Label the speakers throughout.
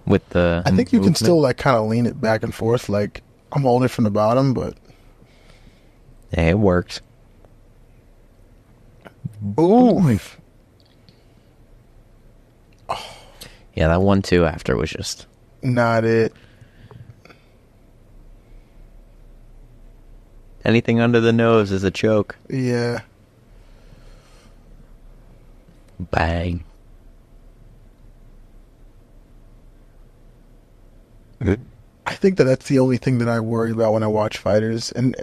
Speaker 1: with the
Speaker 2: I think you can
Speaker 1: movement.
Speaker 2: still like kind of lean it back and forth. Like I'm holding it from the bottom, but
Speaker 1: Yeah, it works.
Speaker 2: ooh,
Speaker 1: Yeah, that 1-2 after was just...
Speaker 2: not it.
Speaker 1: Anything under the nose is a choke.
Speaker 2: Yeah.
Speaker 1: Bang.
Speaker 2: I think that's the only thing that I worry about when I watch fighters, and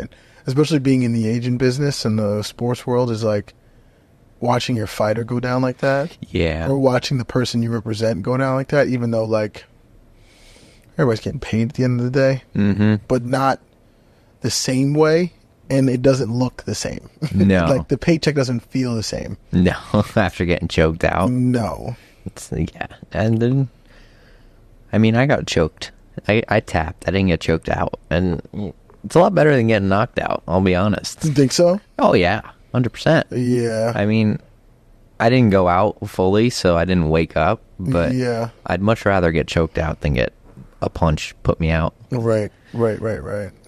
Speaker 2: especially being in the agent business and the sports world, is like watching your fighter go down like that,
Speaker 1: Yeah.
Speaker 2: or watching the person you represent go down like that. Even though like everybody's getting paid at the end of the day, but not the same way, and it doesn't look the same.
Speaker 1: No.
Speaker 2: Like the paycheck doesn't feel the same.
Speaker 1: No, after getting choked out.
Speaker 2: No.
Speaker 1: Yeah. And then, I mean, I got choked. I tapped. I didn't get choked out. And it's a lot better than getting knocked out, I'll be honest.
Speaker 2: You think so?
Speaker 1: Oh, yeah. 100%.
Speaker 2: Yeah.
Speaker 1: I mean, I didn't go out fully, so I didn't wake up. But
Speaker 2: yeah.
Speaker 1: I'd much rather get choked out than get a punch put me out.
Speaker 2: Right.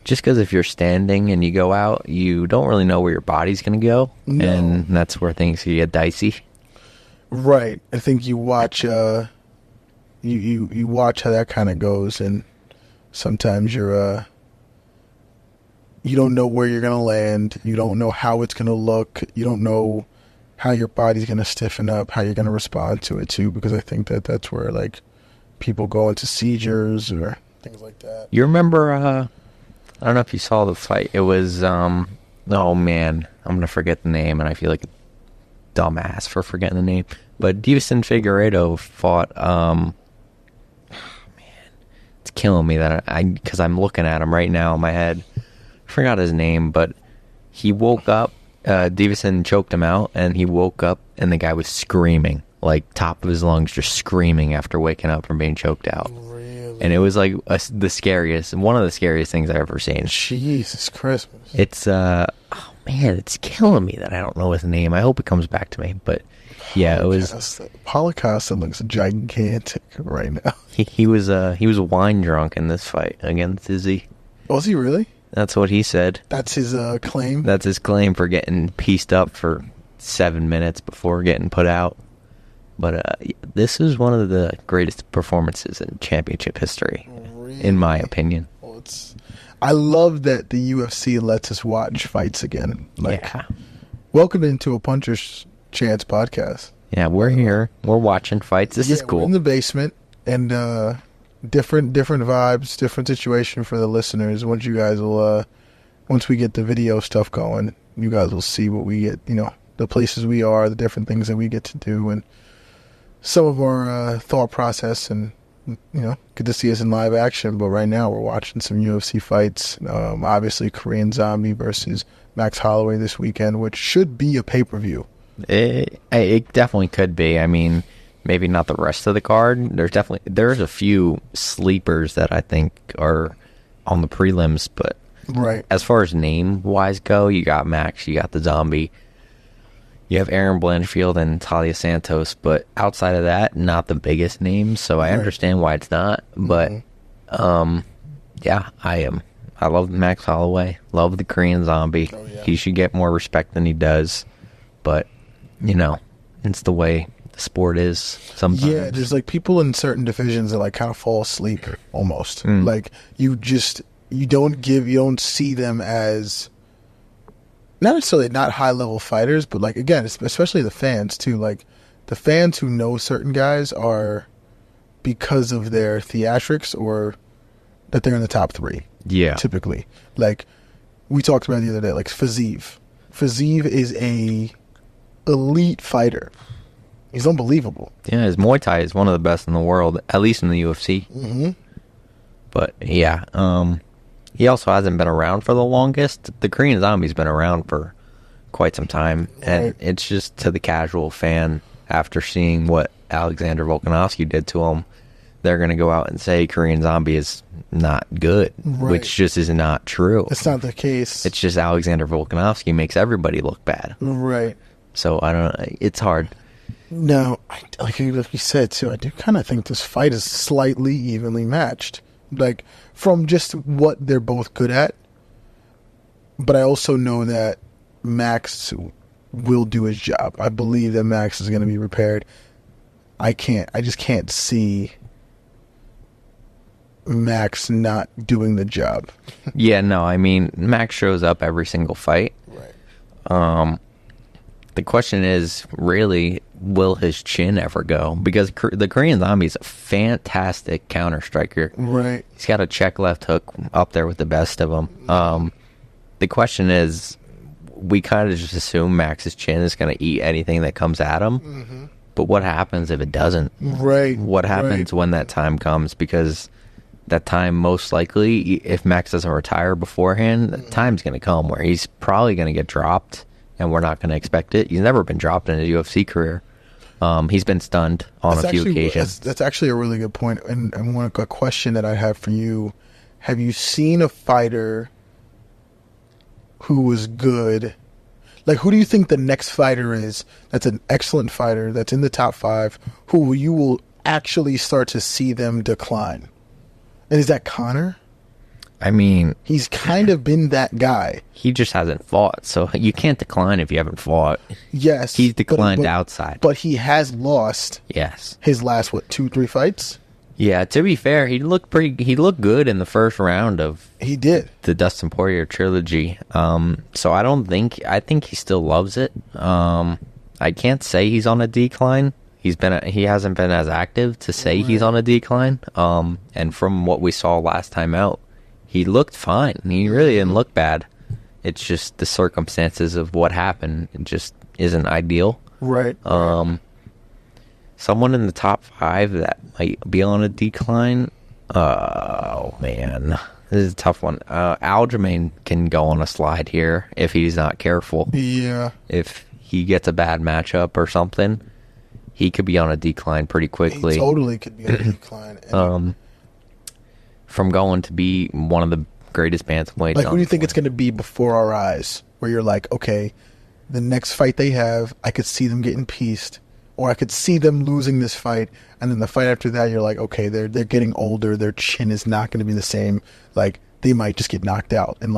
Speaker 1: Just because if you're standing and you go out, you don't really know where your body's going to go.
Speaker 2: No.
Speaker 1: And that's where things can get dicey.
Speaker 2: Right. I think you watch you watch how that kind of goes, and sometimes you're you don't know where you're going to land. You don't know how it's going to look. You don't know how your body's going to stiffen up, how you're going to respond to it too, because I think that's where like people go into seizures or things like that.
Speaker 1: You remember, I don't know if you saw the fight. It was, oh man, I'm going to forget the name, and I feel like a dumbass for forgetting the name. But Davison Figueiredo fought, man, it's killing me that because I'm looking at him right now in my head. I forgot his name, but he woke up, Davison choked him out, and he woke up, and the guy was screaming, like top of his lungs, just screaming after waking up from being choked out.
Speaker 2: Really?
Speaker 1: And it was like the scariest, one of the scariest things I've ever seen.
Speaker 2: Jesus Christmas.
Speaker 1: It's, oh man, it's killing me that I don't know his name. I hope it comes back to me. But yeah, it was.
Speaker 2: Paulo Costa looks gigantic right now.
Speaker 1: He was wine drunk in this fight against Izzy.
Speaker 2: Was he really?
Speaker 1: That's what he said.
Speaker 2: That's his claim?
Speaker 1: That's his claim for getting pieced up for 7 minutes before getting put out. But this is one of the greatest performances in championship history,
Speaker 2: Really?
Speaker 1: in my opinion.
Speaker 2: Well, I love that the UFC lets us watch fights again. Like,
Speaker 1: Yeah.
Speaker 2: welcome into a Puncher's Chance podcast.
Speaker 1: Yeah, we're here. We're watching fights. This is
Speaker 2: We're
Speaker 1: cool.
Speaker 2: in the basement, and different vibes, different situation for the listeners. Once you guys will, once we get the video stuff going, you guys will see what we get. You know, the places we are, the different things that we get to do, and some of our thought process, and good to see us in live action. But right now we're watching some UFC fights. Obviously Korean Zombie versus Max Holloway this weekend, which should be a pay-per-view.
Speaker 1: It definitely could be. I mean, maybe not the rest of the card. There's a few sleepers that I think are on the prelims, but
Speaker 2: Right.
Speaker 1: as far as name-wise go, you got Max, you got the Zombie, you have Aaron Blanchfield and Talia Santos, but outside of that, not the biggest names, so I understand why it's not, but yeah, I love Max Holloway, love the Korean Zombie.
Speaker 2: Oh, yeah.
Speaker 1: He should get more respect than he does, but it's the way the sport is sometimes.
Speaker 2: Yeah, there's like people in certain divisions that like kind of fall asleep almost. Like you don't see them as not necessarily not high level fighters, but like again, especially the fans too. Like the fans who know certain guys are because of their theatrics or that they're in the top 3.
Speaker 1: Yeah.
Speaker 2: Typically, like we talked about the other day, like Fiziev. Fiziev is a elite fighter. He's unbelievable.
Speaker 1: Yeah, his Muay Thai is one of the best in the world, at least in the UFC.
Speaker 2: Mm-hmm.
Speaker 1: But yeah, he also hasn't been around for the longest. The Korean Zombie's been around for quite some time, and
Speaker 2: Right.
Speaker 1: it's just to the casual fan, after seeing what Alexander Volkanovski did to him, they're going to go out and say Korean Zombie is not good,
Speaker 2: Right.
Speaker 1: which just is not true.
Speaker 2: That's not the case.
Speaker 1: It's just Alexander Volkanovski makes everybody look bad.
Speaker 2: Right.
Speaker 1: So I don't know. It's hard.
Speaker 2: Now, like you said too, I do kind of think this fight is slightly evenly matched. Like, from just what they're both good at. But I also know that Max will do his job. I believe that Max is going to be repaired. I just can't see Max not doing the job.
Speaker 1: Yeah, no, I mean, Max shows up every single fight.
Speaker 2: Right.
Speaker 1: The question is, really, will his chin ever go? Because the Korean Zombie is a fantastic counter striker.
Speaker 2: Right.
Speaker 1: He's got a check left hook up there with the best of them. The question is, we kind of just assume Max's chin is going to eat anything that comes at him. Mm-hmm. But what happens if it doesn't?
Speaker 2: Right.
Speaker 1: What happens when that time comes? Because that time, most likely, if Max doesn't retire beforehand, the time's going to come where he's probably going to get dropped, and we're not going to expect it. He's never been dropped in his UFC career. He's been stunned on a few occasions.
Speaker 2: That's actually a really good point. And a question that I have for you. Have you seen a fighter who was good? Like, who do you think the next fighter is that's an excellent fighter, that's in the top 5, who you will actually start to see them decline? And is that Conor?
Speaker 1: I mean,
Speaker 2: he's kind of been that guy.
Speaker 1: He just hasn't fought, so you can't decline if you haven't fought.
Speaker 2: Yes.
Speaker 1: He's declined outside.
Speaker 2: But he has lost.
Speaker 1: Yes.
Speaker 2: His last, 2-3 fights?
Speaker 1: Yeah, to be fair, he looked good in the first round of
Speaker 2: he did
Speaker 1: the Dustin Poirier trilogy. So I think he still loves it. I can't say he's on a decline. He hasn't been as active to say he's on a decline. And from what we saw last time out, he looked fine. He really didn't look bad. It's just the circumstances of what happened. It just isn't ideal.
Speaker 2: Right.
Speaker 1: Someone in the top 5 that might be on a decline. Oh, man. This is a tough one. Aljamain can go on a slide here if he's not careful.
Speaker 2: Yeah.
Speaker 1: If he gets a bad matchup or something, he could be on a decline pretty quickly.
Speaker 2: He totally could be on a decline.
Speaker 1: From going to be one of the greatest bantamweights.
Speaker 2: Like, who do you think it's going to be before our eyes? Where you're like, okay, the next fight they have, I could see them getting pieced. Or I could see them losing this fight, and then the fight after that, you're like, okay, they're getting older. Their chin is not going to be the same. Like, they might just get knocked out. And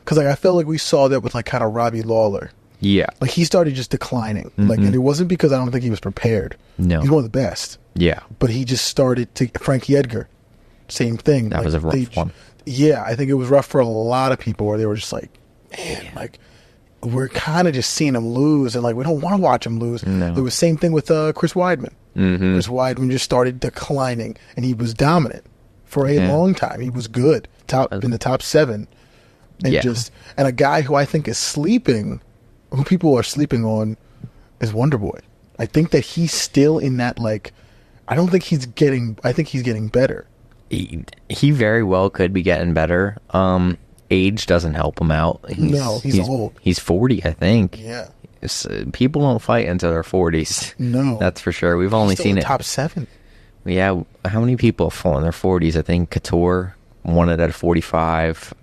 Speaker 2: because I felt like we saw that with kind of Robbie Lawler.
Speaker 1: Yeah.
Speaker 2: Like, he started just declining.
Speaker 1: Mm-hmm.
Speaker 2: And it wasn't because I don't think he was prepared.
Speaker 1: No.
Speaker 2: He's one of the best.
Speaker 1: Yeah.
Speaker 2: But he just started to Frankie Edgar. Same thing.
Speaker 1: That was a rough one.
Speaker 2: Yeah, I think it was rough for a lot of people where they were just like, man, we're kind of just seeing him lose, and we don't want to watch him lose.
Speaker 1: No.
Speaker 2: It was the same thing with Chris Weidman.
Speaker 1: Mm-hmm.
Speaker 2: Chris Weidman just started declining, and he was dominant for a long time. He was good, in the top 7, and and a guy who I think is sleeping, who people are sleeping on, is Wonderboy. I think that he's still in that I don't think he's getting. I think he's getting better.
Speaker 1: He very well could be getting better. Age doesn't help him out.
Speaker 2: He's old.
Speaker 1: He's 40, I think.
Speaker 2: Yeah.
Speaker 1: People don't fight until their 40s.
Speaker 2: No.
Speaker 1: That's for sure. We've only seen it.
Speaker 2: Top 7.
Speaker 1: Yeah. How many people have fought in their 40s? I think Couture won it at 45.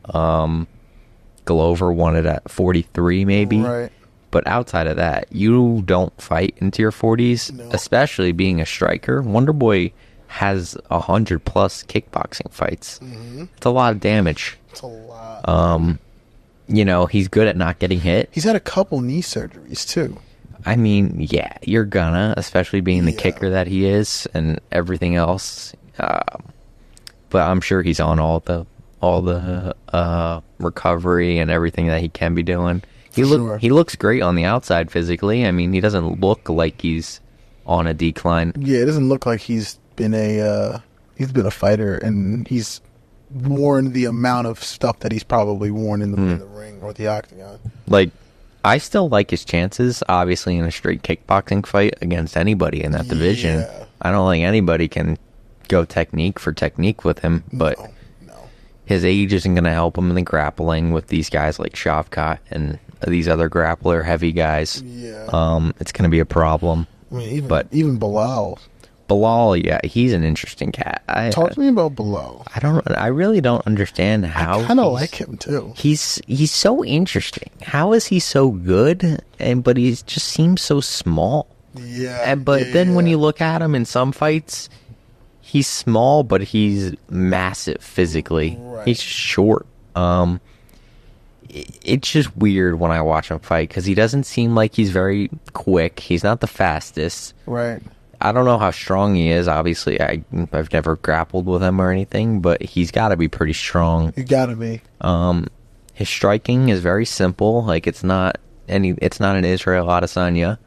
Speaker 1: Glover won it at 43, maybe.
Speaker 2: Right.
Speaker 1: But outside of that, you don't fight into your 40s, especially being a striker. Wonderboy has 100+ kickboxing fights. Mm-hmm. It's a lot of damage.
Speaker 2: It's a lot.
Speaker 1: He's good at not getting hit.
Speaker 2: He's had a couple knee surgeries too.
Speaker 1: I mean, yeah, you're gonna, especially being the kicker that he is and everything else. But I'm sure he's on all the recovery and everything that he can be doing. He looks great on the outside physically. I mean, he doesn't look like he's on a decline.
Speaker 2: Yeah, it doesn't look like he's been a fighter, and he's worn the amount of stuff that he's probably worn in the ring or the octagon.
Speaker 1: I still like his chances, obviously, in a straight kickboxing fight against anybody in that division.
Speaker 2: Yeah.
Speaker 1: I don't think anybody can go technique for technique with him, but his age isn't going to help him in the grappling with these guys like Shavkat and these other grappler heavy guys.
Speaker 2: Yeah.
Speaker 1: It's going to be a problem.
Speaker 2: I mean, even Bilal.
Speaker 1: Bilal, yeah, he's an interesting cat.
Speaker 2: Talk to me about Bilal.
Speaker 1: I really don't understand how.
Speaker 2: I kind of like him too.
Speaker 1: He's so interesting. How is he so good? But he just seems so small.
Speaker 2: Yeah.
Speaker 1: But then when you look at him in some fights, he's small, but he's massive physically.
Speaker 2: Right.
Speaker 1: He's short. It's just weird when I watch him fight because he doesn't seem like he's very quick. He's not the fastest.
Speaker 2: Right.
Speaker 1: I don't know how strong he is. Obviously, I've never grappled with him or anything, but he's got to be pretty strong.
Speaker 2: You gotta be.
Speaker 1: His striking is very simple. Like it's not an Israel Adesanya.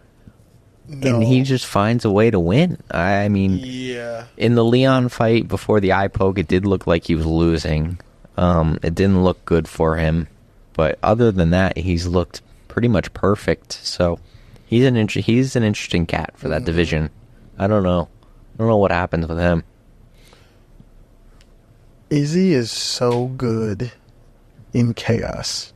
Speaker 2: No.
Speaker 1: And he just finds a way to win. I mean,
Speaker 2: Yeah.
Speaker 1: in the Leon fight before the eye poke, it did look like he was losing. It didn't look good for him. But other than that, he's looked pretty much perfect. So he's an interesting cat for that division. I don't know what happens with him.
Speaker 2: Izzy is so good in chaos.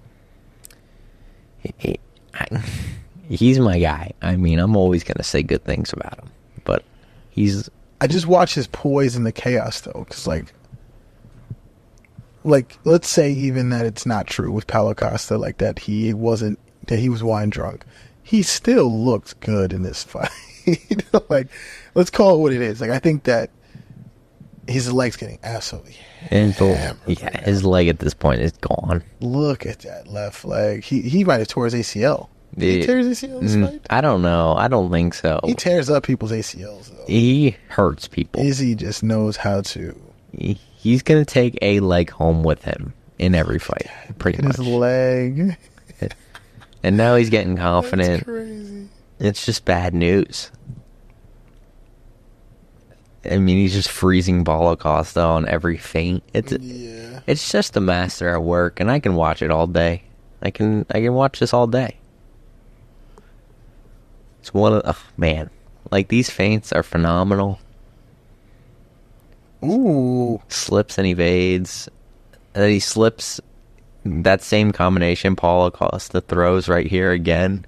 Speaker 1: He's my guy. I mean, I'm always going to say good things about him. But
Speaker 2: I just watch his poise in the chaos, though. Because, like, let's say even that it's not true with Paulo Costa, like that he was wine drunk. He still looked good in this fight. Like, let's call it what it is. Like, I think that his leg's getting absolutely hammered.
Speaker 1: Yeah, his leg at this point is gone.
Speaker 2: Look at that left leg. He might have tore his ACL. Did he tear his ACL in this fight?
Speaker 1: I don't know. I don't think so.
Speaker 2: He tears up people's ACLs, though.
Speaker 1: He hurts people.
Speaker 2: Izzy just knows how to.
Speaker 1: He's going to take a leg home with him in every fight, pretty much.
Speaker 2: His leg.
Speaker 1: And now he's getting confident.
Speaker 2: That's crazy.
Speaker 1: It's just bad news. I mean, he's just freezing Paulo Costa on every feint. It's just a master at work, and I can watch it all day. I can watch this all day. It's one of man, like these feints are phenomenal.
Speaker 2: Ooh,
Speaker 1: slips and evades. And then he slips. That same combination Paulo Costa throws right here again.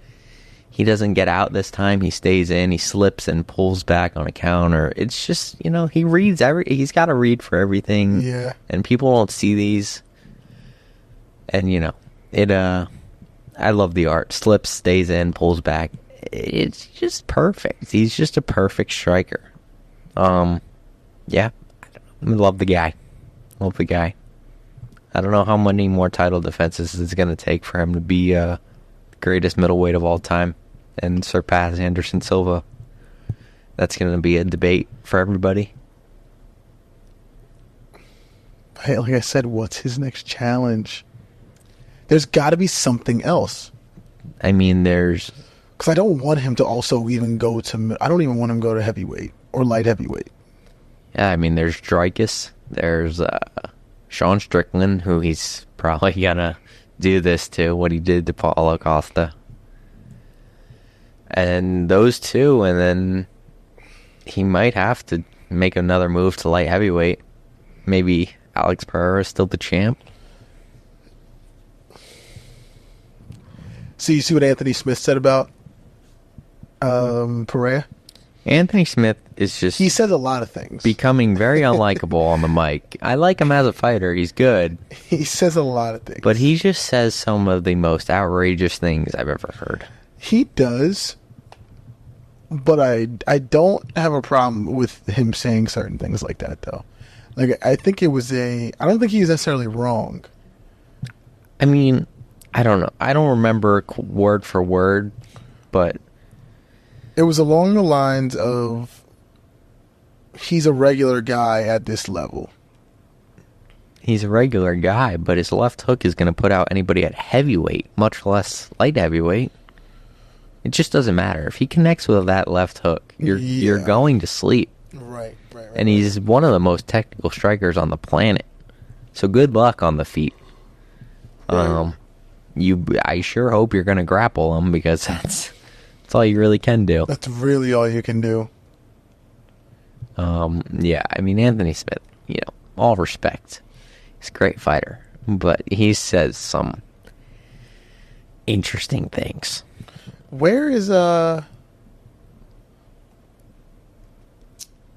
Speaker 1: He doesn't get out this time. He stays in. He slips and pulls back on a counter. It's just, he reads he's got a read for everything.
Speaker 2: Yeah.
Speaker 1: And people don't see these. And, I love the art. Slips, stays in, pulls back. It's just perfect. He's just a perfect striker. Yeah. I love the guy. Love the guy. I don't know how many more title defenses it's going to take for him to be the greatest middleweight of all time and surpass Anderson Silva. That's going to be a debate for everybody.
Speaker 2: Hey, like I said, what's his next challenge? There's got to be something else.
Speaker 1: I mean, because
Speaker 2: I don't want him to also even go to... I don't even want him to go to heavyweight or light heavyweight.
Speaker 1: Yeah, I mean, there's Dreykus. There's Sean Strickland, who he's probably going to do this to, what he did to Paulo Costa. And those two, and then he might have to make another move to light heavyweight. Maybe Alex Pereira is still the champ.
Speaker 2: So you see what Anthony Smith said about Pereira?
Speaker 1: Anthony Smith is just...
Speaker 2: He says a lot of things.
Speaker 1: Becoming very unlikable on the mic. I like him as a fighter. He's good.
Speaker 2: He says a lot of things.
Speaker 1: But he just says some of the most outrageous things I've ever heard.
Speaker 2: He does. But I don't have a problem with him saying certain things like that, though. Like, I think it was I don't think he's necessarily wrong.
Speaker 1: I mean, I don't know. I don't remember word for word, but...
Speaker 2: It was along the lines of, he's a regular guy at this level.
Speaker 1: He's a regular guy, but his left hook is going to put out anybody at heavyweight, much less light heavyweight. It just doesn't matter. If he connects with that left hook, you're going to sleep.
Speaker 2: Right.
Speaker 1: And he's one of the most technical strikers on the planet. So good luck on the feet.
Speaker 2: Right.
Speaker 1: I sure hope you're going to grapple him, because that's all you really can do.
Speaker 2: That's really all you can do.
Speaker 1: Yeah, I mean, Anthony Smith, all respect. He's a great fighter. But he says some interesting things.
Speaker 2: Where is,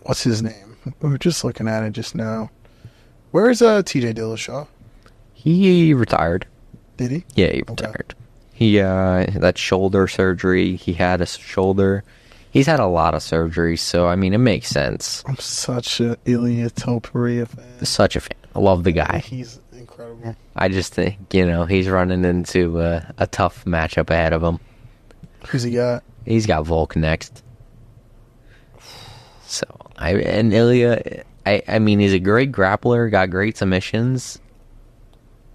Speaker 2: what's his name? We were just looking at it just now. Where is, TJ Dillashaw?
Speaker 1: He retired.
Speaker 2: Did he?
Speaker 1: Yeah, he retired. He, that shoulder surgery, he had a shoulder. He's had a lot of surgeries, so I mean, it makes sense.
Speaker 2: I'm such a Ilya Topuria fan.
Speaker 1: Such a fan. I love the guy.
Speaker 2: He's incredible.
Speaker 1: I just think, he's running into a tough matchup ahead of him.
Speaker 2: Who's he got?
Speaker 1: He's got Volk next. So, Ilya, I mean, he's a great grappler, got great submissions.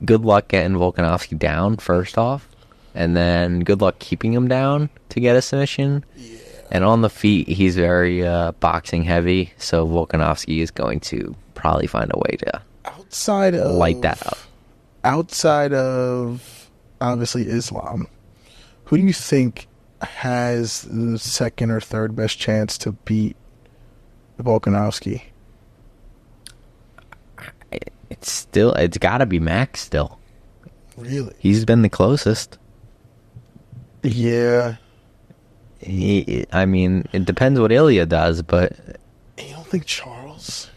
Speaker 1: Good luck getting Volkanovski down, first off. And then good luck keeping him down to get a submission.
Speaker 2: Yeah.
Speaker 1: And on the feet, he's very boxing heavy, so Volkanovski is going to probably find a way to light that up.
Speaker 2: Outside of, obviously, Islam, who do you think has the second or third best chance to beat Volkanovski?
Speaker 1: It's got to be Max still.
Speaker 2: Really?
Speaker 1: He's been the closest.
Speaker 2: Yeah.
Speaker 1: I mean, it depends what Ilya does, but...
Speaker 2: You don't think Charles?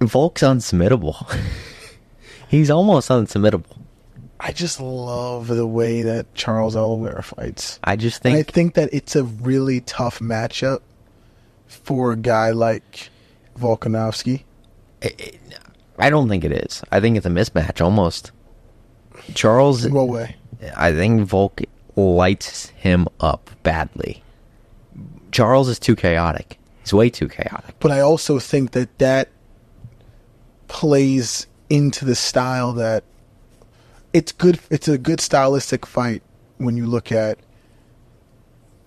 Speaker 1: Volk's unsubmittable. He's almost unsubmittable.
Speaker 2: I just love the way that Charles Oliveira fights.
Speaker 1: I think
Speaker 2: that it's a really tough matchup for a guy like Volkanovski.
Speaker 1: I don't think it is. I think it's a mismatch, almost. Charles...
Speaker 2: In what way?
Speaker 1: I think Volk lights him up badly. Charles is too chaotic. He's way too chaotic.
Speaker 2: But I also think that plays into the style that it's good. It's a good stylistic fight when you look at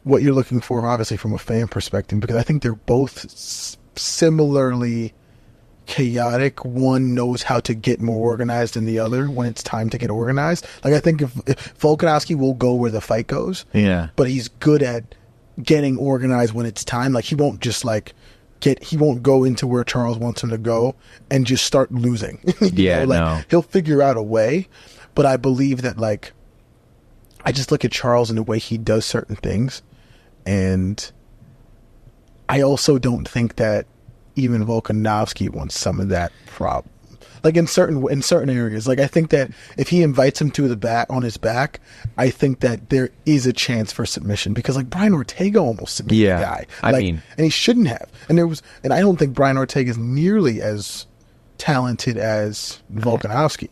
Speaker 2: what you're looking for, obviously from a fan perspective, because I think they're both similarly chaotic. One knows how to get more organized than the other when it's time to get organized. Like, I think if Volkanovski will go where the fight goes.
Speaker 1: Yeah.
Speaker 2: But he's good at getting organized when it's time. Like, he won't just he won't go into where Charles wants him to go and just start losing.
Speaker 1: Yeah, no.
Speaker 2: He'll figure out a way. But I believe that, I just look at Charles and the way he does certain things. And I also don't think that even Volkanovski wants some of that problem. Like, in certain areas. Like, I think that if he invites him to the back on his back, I think that there is a chance for submission, because Brian Ortega almost submitted the guy. And he shouldn't have. And I don't think Brian Ortega is nearly as talented as Volkanovski.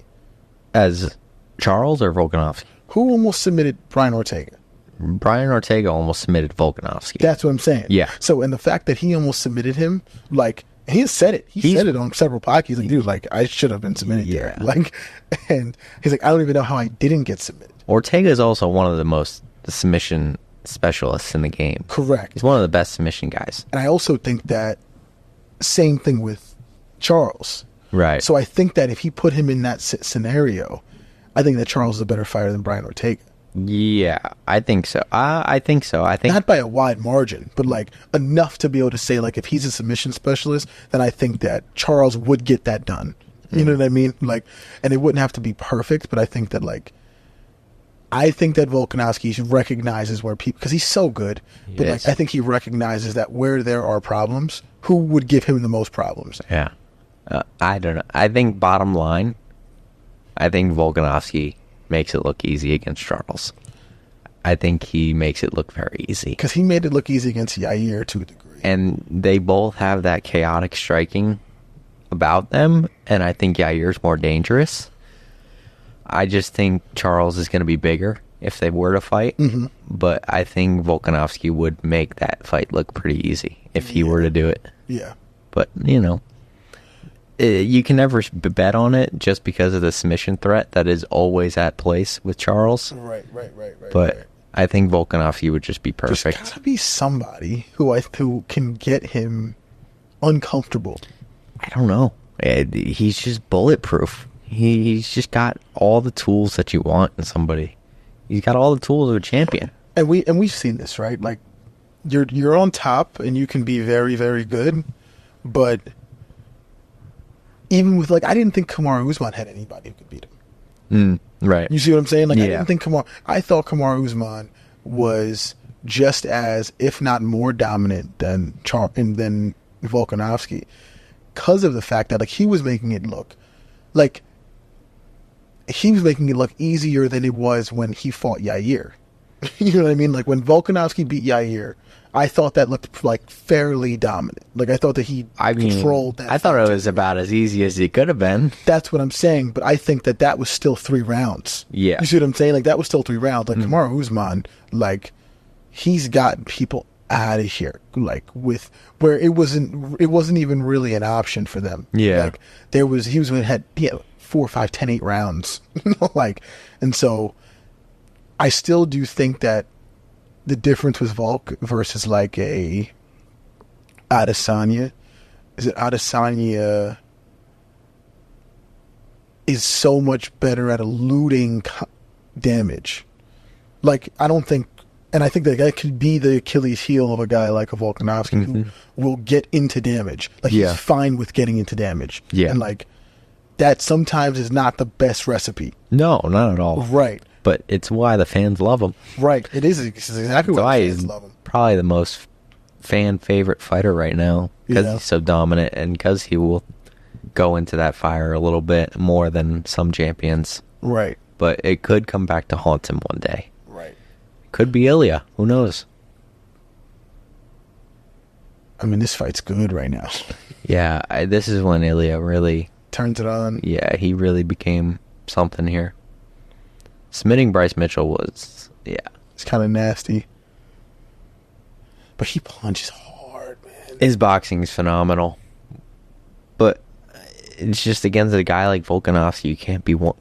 Speaker 1: As Charles or Volkanovski?
Speaker 2: Who almost submitted Brian Ortega?
Speaker 1: Brian Ortega almost submitted Volkanovski.
Speaker 2: That's what I'm saying.
Speaker 1: Yeah.
Speaker 2: So, and the fact that he almost submitted him, he has said it. He said it on several podcasts. He's like, dude, I should have been submitted there. And he's like, I don't even know how I didn't get submitted.
Speaker 1: Ortega is also one of the submission specialists in the game.
Speaker 2: Correct.
Speaker 1: He's one of the best submission guys.
Speaker 2: And I also think that same thing with Charles.
Speaker 1: Right.
Speaker 2: So I think that if he put him in that scenario, I think that Charles is a better fighter than Brian Ortega.
Speaker 1: Yeah, I think so. I think so. I think
Speaker 2: not by a wide margin, but enough to be able to say, if he's a submission specialist, then I think that Charles would get that done. You know what I mean? And it wouldn't have to be perfect, but I think that Volkanovski recognizes where people, because he's so good, but
Speaker 1: Yes.
Speaker 2: I think he recognizes that where there are problems, who would give him the most problems.
Speaker 1: Yeah. I don't know. I think bottom line, I think Volkanovski makes it look easy against Charles. I think he makes it look very easy.
Speaker 2: Because he made it look easy against Yair to a degree.
Speaker 1: And they both have that chaotic striking about them, and I think Yair's more dangerous. I just think Charles is going to be bigger if they were to fight, but I think Volkanovski would make that fight look pretty easy if he were to do it.
Speaker 2: Yeah.
Speaker 1: But, you can never bet on it just because of the submission threat that is always at place with Charles.
Speaker 2: Right.
Speaker 1: But I think Volkanovski would just be perfect.
Speaker 2: There's got to be somebody who can get him uncomfortable.
Speaker 1: I don't know. He's just bulletproof. He's just got all the tools that you want in somebody. He's got all the tools of a champion.
Speaker 2: And we've seen this, right? You're on top and you can be very, very good, but even with I didn't think Kamaru Usman had anybody who could beat him.
Speaker 1: Right.
Speaker 2: You see what I'm saying? I
Speaker 1: Yeah.
Speaker 2: didn't think I thought Kamaru Usman was just as, if not more dominant than Volkanovski, because of the fact that he was making it look easier than it was when he fought Yair. You know what I mean? Like when Volkanovski beat Yair, I thought that looked like fairly dominant. Like I thought that he controlled that.
Speaker 1: I thought it was about as easy as it could have been.
Speaker 2: That's what I'm saying, but I think that was still 3 rounds.
Speaker 1: Yeah.
Speaker 2: You see what I'm saying? Like that was still 3 rounds. Like Kamaru Usman, like he's gotten people out of here, like with where it wasn't even really an option for them.
Speaker 1: Yeah.
Speaker 2: Like he had 4, 5, 10, 8 rounds. Like, and so I still do think that the difference with Volk versus like a Adesanya is that Adesanya is so much better at eluding damage. Like, I don't think, and I think that could be the Achilles heel of a guy like a Volkanovski who will get into damage. Like, he's fine with getting into damage.
Speaker 1: Yeah.
Speaker 2: And like, that sometimes is not the best recipe.
Speaker 1: No, not at all.
Speaker 2: Right.
Speaker 1: But it's why the fans love him.
Speaker 2: Right. It is exactly why the fans love him.
Speaker 1: Probably the most fan favorite fighter right now because he's so dominant and because he will go into that fire a little bit more than some champions.
Speaker 2: Right.
Speaker 1: But it could come back to haunt him one day.
Speaker 2: Right.
Speaker 1: Could be Ilya. Who knows?
Speaker 2: I mean, this fight's good right now.
Speaker 1: Yeah, this is when Ilya really
Speaker 2: turns it on.
Speaker 1: Yeah, he really became something here. Submitting Bryce Mitchell was,
Speaker 2: it's kind of nasty. But he punches hard, man.
Speaker 1: His boxing is phenomenal. But it's just against a guy like Volkanovski,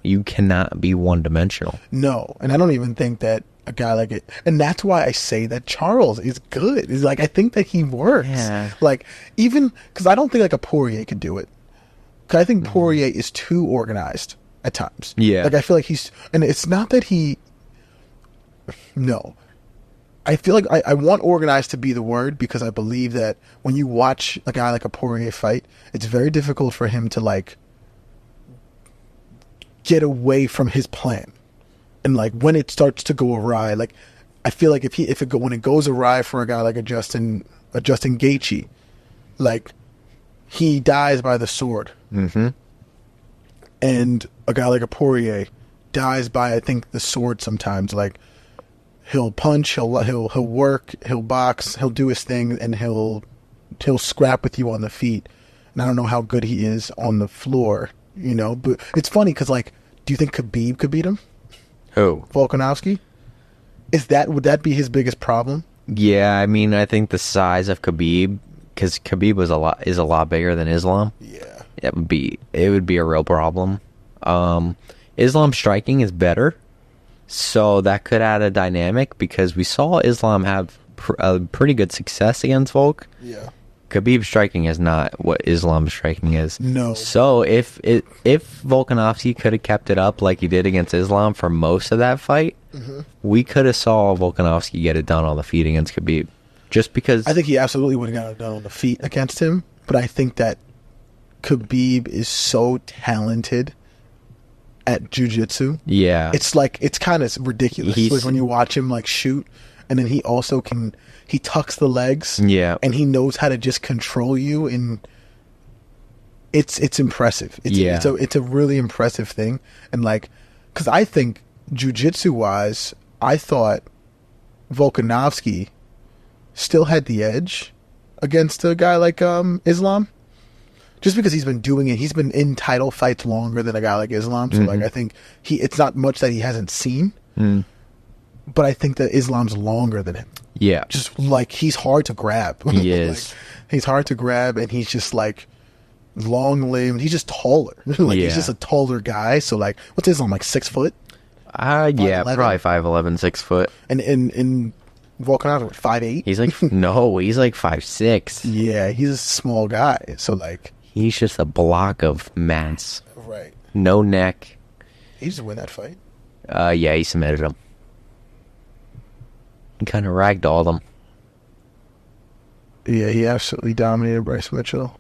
Speaker 1: you cannot be one dimensional.
Speaker 2: No, and I don't even think that a guy like it, and that's why I say that Charles is good. Is like I think that he works.
Speaker 1: Yeah.
Speaker 2: Like even because I don't think like a Poirier could do it. Because I think Poirier is too organized at times.
Speaker 1: Yeah.
Speaker 2: Like I feel like and it's not that no. I feel like I want organized to be the word because I believe that when you watch a guy like a Poirier fight, it's very difficult for him to like get away from his plan. And like when it starts to go awry, like I feel like when it goes awry for a guy like a Justin Gaethje, like he dies by the sword.
Speaker 1: Mm-hmm.
Speaker 2: And a guy like a Poirier dies by, I think, the sword sometimes. Like he'll punch, he'll work, he'll box, he'll do his thing, and he'll scrap with you on the feet. And I don't know how good he is on the floor, you know. But it's funny because, like, do you think Khabib could beat him?
Speaker 1: Who?
Speaker 2: Volkanovski? Would that be his biggest problem?
Speaker 1: Yeah, I mean, I think the size of Khabib, because Khabib is a lot bigger than Islam.
Speaker 2: Yeah.
Speaker 1: It would be a real problem. Islam striking is better, so that could add a dynamic because we saw Islam have a pretty good success against Volk.
Speaker 2: Yeah.
Speaker 1: Khabib striking is not what Islam striking is.
Speaker 2: No.
Speaker 1: So if Volkanovski could have kept it up like he did against Islam for most of that fight, we could have saw Volkanovski get it done on the feet against Khabib. Just because
Speaker 2: I think he absolutely would have got it done on the feet against him, but I think that Khabib is so talented at jiu-jitsu.
Speaker 1: Yeah.
Speaker 2: It's like, it's kind of ridiculous. Like when you watch him like shoot, and then he also he tucks the legs.
Speaker 1: Yeah.
Speaker 2: And he knows how to just control you, and it's impressive. It's a really impressive thing. And like, because I think jiu-jitsu wise, I thought Volkanovski still had the edge against a guy like Islam. Just because he's been doing it, he's been in title fights longer than a guy like Islam. So like, I think it's not much that he hasn't seen, but I think that Islam's longer than him.
Speaker 1: Yeah.
Speaker 2: Just like he's hard to grab.
Speaker 1: He is.
Speaker 2: Like, he's hard to grab, and he's just like long limbed. He's just taller. He's just a taller guy. So like, what's Islam, like 6 foot?
Speaker 1: Yeah,
Speaker 2: 5'11"?
Speaker 1: probably 5'11", 6 foot.
Speaker 2: And in Volkanovski, what, 5'8"?
Speaker 1: He's like he's like 5'6".
Speaker 2: Yeah, he's a small guy. So like,
Speaker 1: he's just a block of mass.
Speaker 2: right.
Speaker 1: No neck.
Speaker 2: He just win that fight.
Speaker 1: Yeah, he submitted him. He kind of ragdolled him.
Speaker 2: Yeah, he absolutely dominated Bryce Mitchell.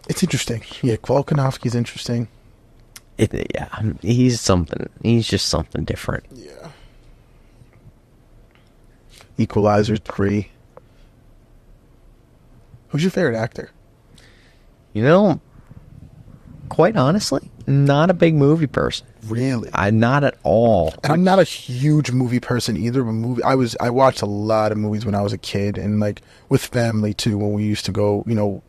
Speaker 2: It's interesting. Yeah, Volkanovski's interesting.
Speaker 1: He's something. He's just something different.
Speaker 2: Yeah. Equalizer 3. Who's your favorite actor?
Speaker 1: You know, quite honestly, not a big movie person.
Speaker 2: Really?
Speaker 1: I'm not at all.
Speaker 2: And I'm not a huge movie person either, but I watched a lot of movies when I was a kid, and like with family too. When we used to go,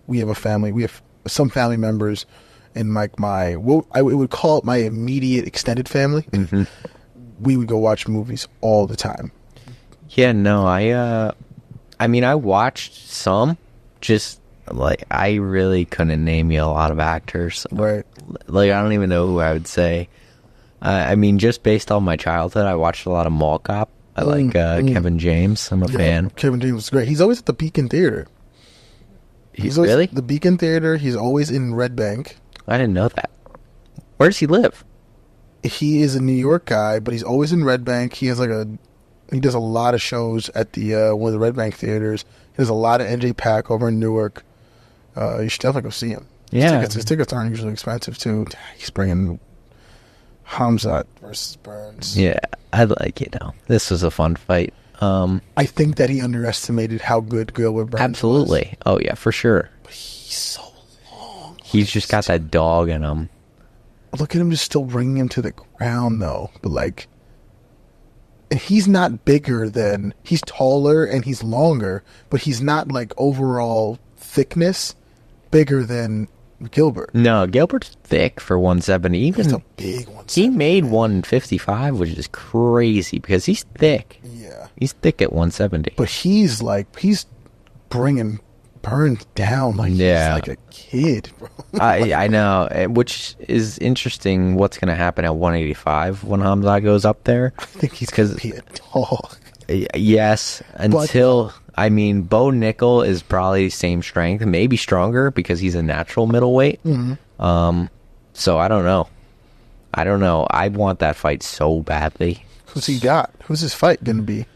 Speaker 2: we have a family. We have some family members, and like I would call it my immediate extended family.
Speaker 1: Mm-hmm.
Speaker 2: We would go watch movies all the time.
Speaker 1: Yeah, no, I mean, I watched some, just like I really couldn't name you a lot of actors.
Speaker 2: Right.
Speaker 1: Like I don't even know who I would say. I mean, just based on my childhood, I watched a lot of Mall Cop. I like Kevin James. I'm a fan.
Speaker 2: Kevin James was great. He's always at the Beacon Theater. He's always
Speaker 1: really?
Speaker 2: at the Beacon Theater. He's always in Red Bank.
Speaker 1: I didn't know that. Where does he live?
Speaker 2: He is a New York guy, but he's always in Red Bank. He does a lot of shows at the one of the Red Bank theaters. He does a lot of NJ Pack over in Newark. You should definitely go see him.
Speaker 1: Yeah,
Speaker 2: his tickets aren't usually expensive too. He's bringing Hamzat versus Burns.
Speaker 1: Yeah, I like this was a fun fight.
Speaker 2: I think that he underestimated how good Gilbert Burns
Speaker 1: absolutely.
Speaker 2: was.
Speaker 1: Oh yeah, for sure.
Speaker 2: But he's so long.
Speaker 1: He's just got that dog in him.
Speaker 2: Look at him just still bringing him to the ground though. But like, he's not bigger than, he's taller and he's longer, but he's not like overall thickness bigger than Gilbert.
Speaker 1: No, Gilbert's thick for 170.
Speaker 2: He's
Speaker 1: Even
Speaker 2: a big one.
Speaker 1: he made 155, which is crazy because he's thick.
Speaker 2: Yeah.
Speaker 1: He's thick at 170.
Speaker 2: But he's bringing Burns down like he's like a kid, bro.
Speaker 1: I know, which is interesting. What's going to happen at 185 when Hamza goes up there?
Speaker 2: I think he's going to be a dog.
Speaker 1: Yes, until Bo Nickel is probably same strength, maybe stronger because he's a natural middleweight.
Speaker 2: Mm-hmm.
Speaker 1: So I don't know. I want that fight so badly.
Speaker 2: Who's he got? Who's his fight going to be?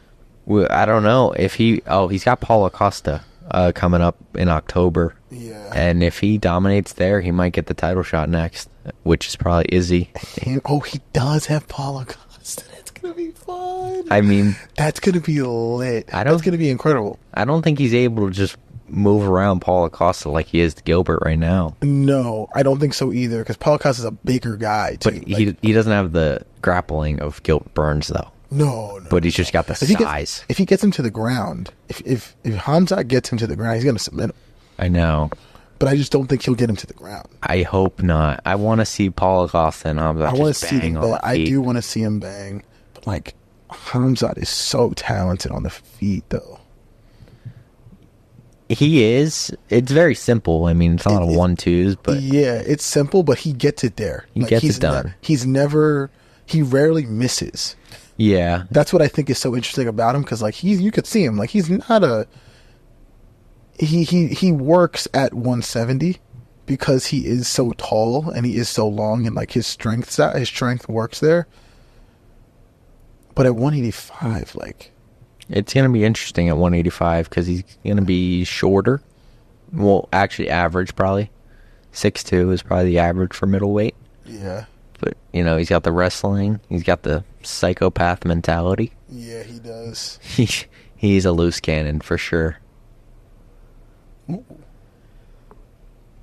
Speaker 1: I don't know if he's got Paulo Costa coming up in October.
Speaker 2: Yeah.
Speaker 1: And if he dominates there, he might get the title shot next, which is probably Izzy.
Speaker 2: He does have Paulo Costa. That's going to be fun.
Speaker 1: I mean,
Speaker 2: that's going to be lit. That's going to be incredible.
Speaker 1: I don't think he's able to just move around Paulo Costa like he is Gilbert right now.
Speaker 2: No, I don't think so either, because Paulo Costa is a bigger guy, too.
Speaker 1: But he doesn't have the grappling of Gilbert Burns, though.
Speaker 2: No.
Speaker 1: But he's just got the size.
Speaker 2: If he gets him to the ground, if Hamzat gets him to the ground, he's going to submit him.
Speaker 1: I know.
Speaker 2: But I just don't think he'll get him to the ground.
Speaker 1: I hope not. I want to see Paulo Costa and Hamzat
Speaker 2: I want to see
Speaker 1: bang on the feet.
Speaker 2: I do want to see him bang. But, like, Hamzat is so talented on the feet, though.
Speaker 1: He is. It's very simple. I mean, it's not a 1-2s, but
Speaker 2: yeah, it's simple, but he gets it there.
Speaker 1: He gets it done.
Speaker 2: He rarely misses.
Speaker 1: Yeah,
Speaker 2: that's what I think is so interesting about him, because like you could see him, like he's not a. He works at 170 because he is so tall and he is so long, and like his strength works there. But at 185, like.
Speaker 1: It's going to be interesting at 185 because he's going to be shorter. Well, actually average probably. 6'2" is probably the average for middleweight.
Speaker 2: Yeah.
Speaker 1: But, he's got the wrestling. He's got the psychopath mentality.
Speaker 2: Yeah, he does.
Speaker 1: He's a loose cannon for sure.
Speaker 2: Ooh.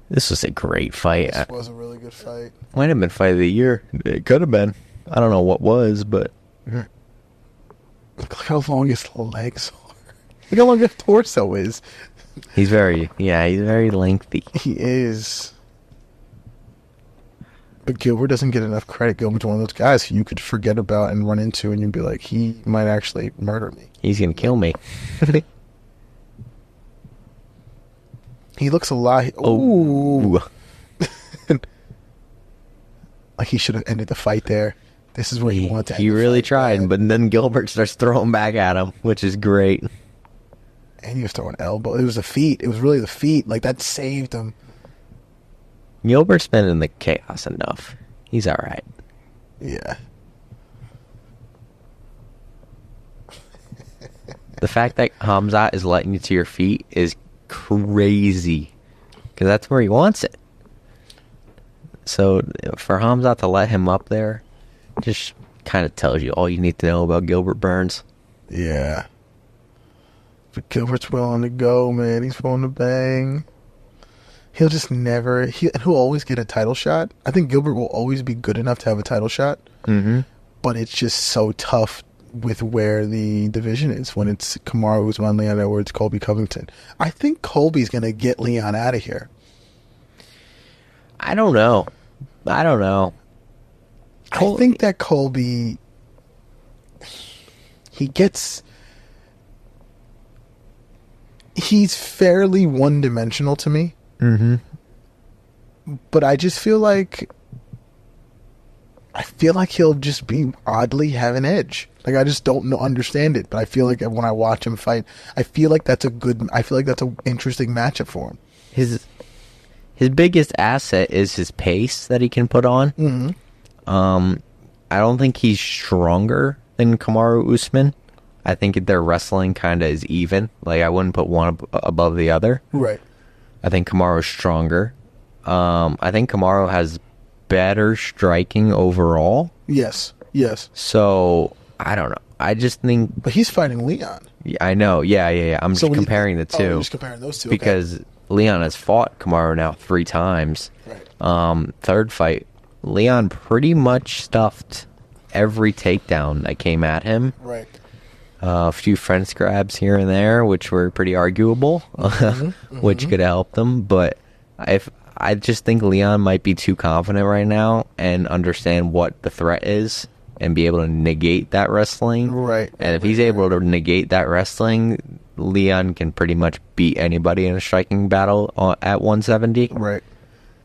Speaker 1: This was a great fight.
Speaker 2: This was a really good fight.
Speaker 1: Might have been fight of the year. It could have been. I don't know what was, but...
Speaker 2: Look how long his legs are. Look how long his torso is.
Speaker 1: He's very lengthy.
Speaker 2: He is. But Gilbert doesn't get enough credit. Gilbert's one of those guys who you could forget about and run into, and you'd be like, he might actually murder me.
Speaker 1: He's going to kill me.
Speaker 2: He looks a lot...
Speaker 1: Ooh.
Speaker 2: Like he should have ended the fight there. This is where he wanted to end
Speaker 1: He really
Speaker 2: fight,
Speaker 1: tried,
Speaker 2: man.
Speaker 1: but then Gilbert starts throwing back at him, which is great.
Speaker 2: And he was throwing elbow. It was the feet. It was really the feet. Like, that saved him.
Speaker 1: Gilbert's been in the chaos enough. He's all right.
Speaker 2: Yeah.
Speaker 1: The fact that Hamzat is letting you to your feet is crazy. Because that's where he wants it. So, for Hamzat to let him up there, just kind of tells you all you need to know about Gilbert Burns.
Speaker 2: Yeah. But Gilbert's willing to go, man. He's willing to bang. He'll just never... He'll always get a title shot. I think Gilbert will always be good enough to have a title shot.
Speaker 1: Mm-hmm.
Speaker 2: but it's just so tough with where the division is when it's Kamaru Usman, Leon Edwards, Colby Covington. I think Colby's going to get Leon out of here.
Speaker 1: I don't know.
Speaker 2: I think that Colby, he's fairly one-dimensional to me.
Speaker 1: Mm-hmm.
Speaker 2: But I just feel like he'll just be oddly have an edge. Like, I just don't understand it. But I feel like when I watch him fight, I feel like that's an interesting matchup for him.
Speaker 1: His biggest asset is his pace that he can put on.
Speaker 2: Mm-hmm.
Speaker 1: I don't think he's stronger than Kamaru Usman. I think their wrestling kind of is even. Like, I wouldn't put one above the other.
Speaker 2: Right.
Speaker 1: I think Kamaru's stronger. I think Kamaru has better striking overall.
Speaker 2: Yes.
Speaker 1: So, I don't know. I just think...
Speaker 2: But he's fighting Leon.
Speaker 1: Yeah, I know. Yeah. I'm just comparing the two.
Speaker 2: Oh, you're just comparing those two.
Speaker 1: Because Leon has fought Kamaru now 3 times.
Speaker 2: Right.
Speaker 1: Third fight, Leon pretty much stuffed every takedown that came at him.
Speaker 2: Right.
Speaker 1: A few French grabs here and there, which were pretty arguable, which could help them. But I just think Leon might be too confident right now and understand what the threat is and be able to negate that wrestling.
Speaker 2: Right.
Speaker 1: And if he's able to negate that wrestling, Leon can pretty much beat anybody in a striking battle at 170.
Speaker 2: Right.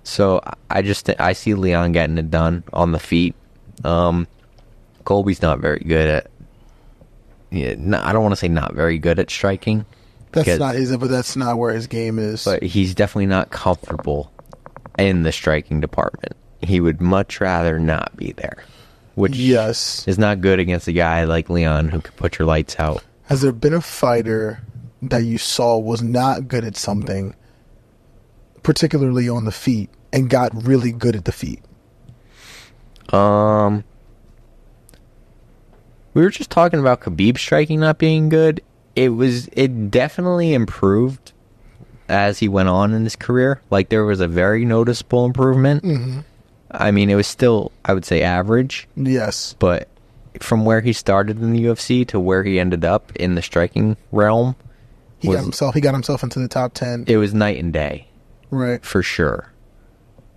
Speaker 1: So I see Leon getting it done on the feet. Colby's not very good at... I don't want to say not very good at striking.
Speaker 2: But that's not where his game is.
Speaker 1: But he's definitely not comfortable in the striking department. He would much rather not be there. Which is not good against a guy like Leon who could put your lights out.
Speaker 2: Has there been a fighter that you saw was not good at something, particularly on the feet, and got really good at the feet?
Speaker 1: We were just talking about Khabib striking not being good. It definitely improved as he went on in his career. Like, there was a very noticeable improvement.
Speaker 2: Mm-hmm.
Speaker 1: I mean, it was still, I would say, average.
Speaker 2: Yes.
Speaker 1: But from where he started in the UFC to where he ended up in the striking realm,
Speaker 2: he got himself into the top 10.
Speaker 1: It was night and day.
Speaker 2: Right.
Speaker 1: For sure.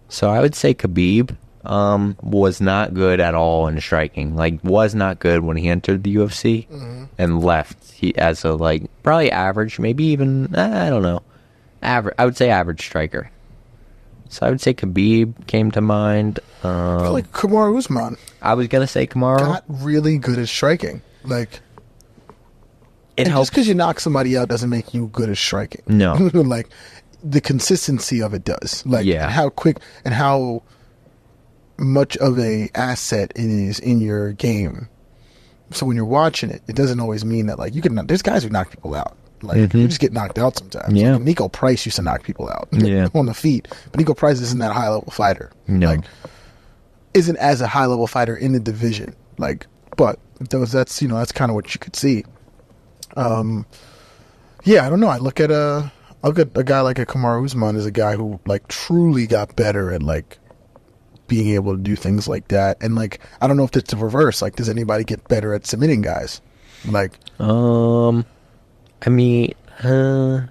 Speaker 1: So I would say Khabib was not good at all in striking. Like, was not good when he entered the UFC and left. He as a, like, probably average, maybe even, I don't know. Average. I would say average striker. So I would say Khabib came to mind.
Speaker 2: I feel like Kamaru Usman.
Speaker 1: I was going to say Kamaru.
Speaker 2: Got really good at striking. Like,
Speaker 1: just
Speaker 2: because you knock somebody out doesn't make you good at striking.
Speaker 1: No.
Speaker 2: Like, the consistency of it does. Like, how quick and how much of a asset it is in your game. So when you're watching it, it doesn't always mean that, like, there's guys who knock people out. Like, you just get knocked out sometimes.
Speaker 1: Yeah.
Speaker 2: Like, Nico Price used to knock people out on the feet. But Nico Price isn't that high-level fighter.
Speaker 1: No.
Speaker 2: Like, isn't as a high-level fighter in the division. Like, but that's kind of what you could see. Yeah, I don't know. I look at a guy like a Kamaru Usman as a guy who, like, truly got better at, like, being able to do things like that. And, like, I don't know if it's the reverse. Like, does anybody get better at submitting guys? Like,
Speaker 1: I mean, I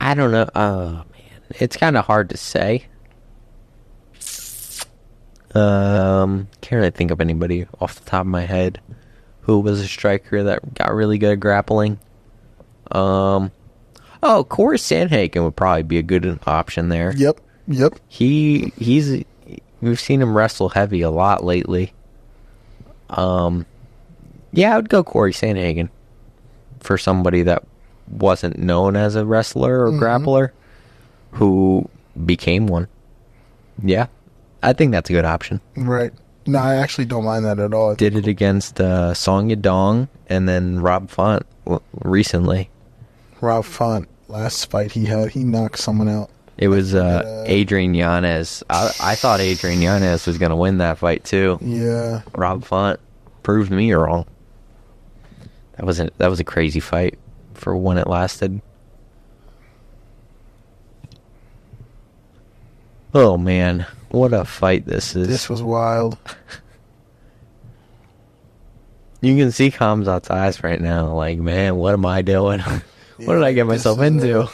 Speaker 1: don't know. Oh, man. It's kind of hard to say. Can't really think of anybody off the top of my head who was a striker that got really good at grappling. Corey Sandhagen would probably be a good option there.
Speaker 2: Yep.
Speaker 1: We've seen him wrestle heavy a lot lately. I would go Corey Sandhagen for somebody that wasn't known as a wrestler or grappler who became one. Yeah, I think that's a good option.
Speaker 2: Right. No, I actually don't mind that at all.
Speaker 1: Did it against Song Yadong and then Rob Font recently.
Speaker 2: Rob Font, last fight he had, he knocked someone out.
Speaker 1: It was Adrian Yanez. I thought Adrian Yanez was going to win that fight too.
Speaker 2: Yeah.
Speaker 1: Rob Font proved me wrong. That was a crazy fight for when it lasted. Oh man, what a fight this is.
Speaker 2: This was wild.
Speaker 1: You can see Kamzat's eyes right now. Like, man, what am I doing? What did I get myself into?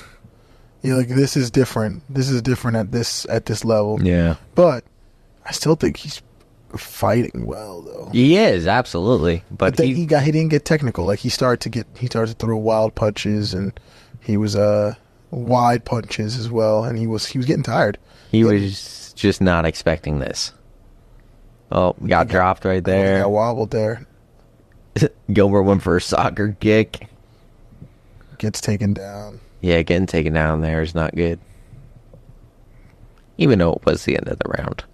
Speaker 2: Yeah, like this is different. This is different at this level.
Speaker 1: Yeah.
Speaker 2: But I still think he's fighting well though.
Speaker 1: He is, absolutely. But
Speaker 2: he didn't get technical. Like he started to throw wild punches, and he was wide punches as well, and he was getting tired.
Speaker 1: He was just not expecting this. Oh, got dropped right there.
Speaker 2: Got wobbled there.
Speaker 1: Gilbert went for a soccer kick.
Speaker 2: Gets taken down.
Speaker 1: Yeah, getting taken down there is not good. Even though it was the end of the round.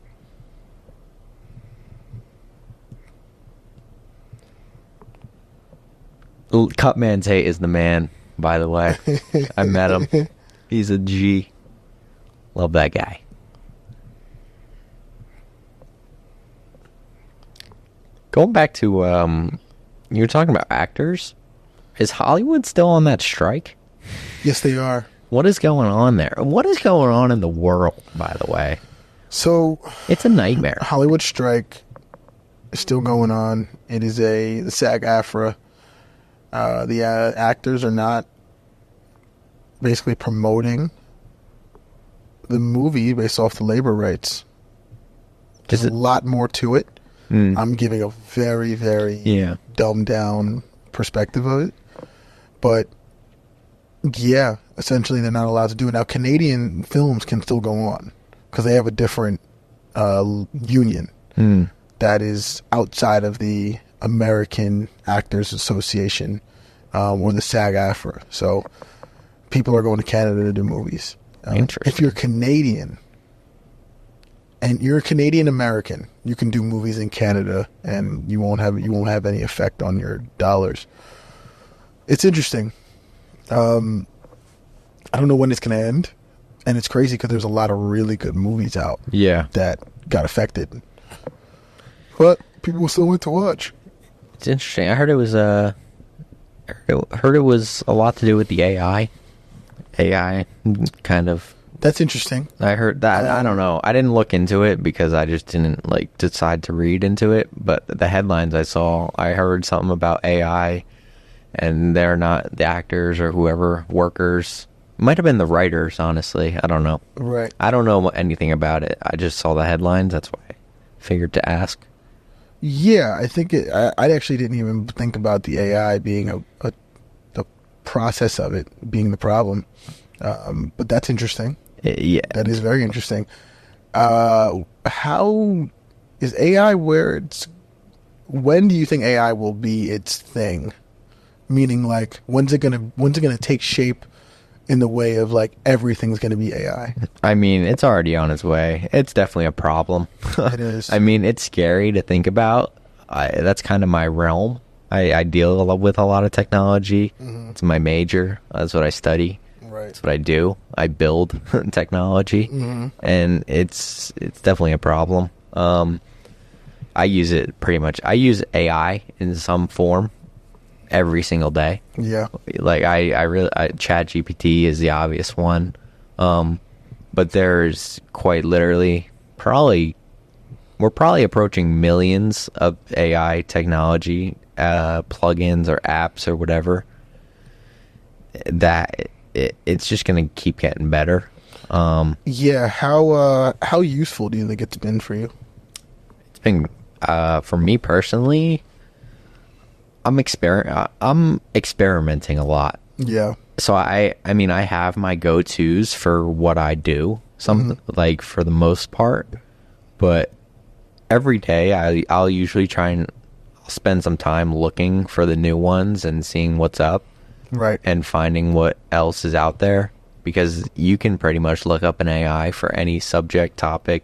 Speaker 1: Cutman Tate is the man, by the way. I met him. He's a G. Love that guy. Going back to, you were talking about actors. Is Hollywood still on that strike?
Speaker 2: Yes, they are.
Speaker 1: What is going on there? What is going on in the world, by the way?
Speaker 2: So
Speaker 1: it's a nightmare.
Speaker 2: Hollywood strike is still going on. It is the SAG-AFTRA. The actors are not basically promoting the movie based off the labor rights. There's a lot more to it. I'm giving a very, very dumbed down perspective of it. But yeah, essentially they're not allowed to do it. Now Canadian films can still go on because they have a different union that is outside of the American Actors Association or the SAG-AFTRA. So people are going to Canada to do movies.
Speaker 1: Interesting.
Speaker 2: If you're Canadian and you're a Canadian American, you can do movies in Canada and you won't have any effect on your dollars. It's interesting. I don't know when it's going to end, and it's crazy because there's a lot of really good movies out.
Speaker 1: Yeah,
Speaker 2: that got affected, but people still went to watch.
Speaker 1: It's interesting. I heard it was a lot to do with the AI. AI kind of.
Speaker 2: That's interesting.
Speaker 1: I heard that. I don't know. I didn't look into it because I just didn't decide to read into it. But the headlines I saw, I heard something about AI. And they're not the actors or whoever, workers. Might have been the writers, honestly. I don't know.
Speaker 2: Right.
Speaker 1: I don't know anything about it. I just saw the headlines. That's why I figured to ask.
Speaker 2: Yeah, I think I actually didn't even think about the AI being the process of it being the problem. But that's interesting.
Speaker 1: Yeah.
Speaker 2: That is very interesting. How is AI where it's... When do you think AI will be its thing? Meaning, like, when's it gonna take shape in the way of like everything's gonna be AI?
Speaker 1: I mean, it's already on its way. It's definitely a problem.
Speaker 2: It is.
Speaker 1: I mean, it's scary to think about. That's kind of my realm. I deal with a lot of technology. Mm-hmm. It's my major. That's what I study.
Speaker 2: Right.
Speaker 1: That's what I do. I build technology, and it's definitely a problem. I use it pretty much. I use AI in some form every single day.
Speaker 2: Yeah.
Speaker 1: Like I really ChatGPT is the obvious one. But there's quite literally we're probably approaching millions of AI technology plugins or apps or whatever that it's just going to keep getting better.
Speaker 2: Yeah, how useful do you think it's been for you?
Speaker 1: It's been for me personally, I'm experimenting a lot.
Speaker 2: Yeah.
Speaker 1: So I mean I have my go-tos for what I do, like for the most part, but every day I'll usually try and spend some time looking for the new ones and seeing what's up.
Speaker 2: Right.
Speaker 1: And finding what else is out there, because you can pretty much look up an AI for any subject, topic,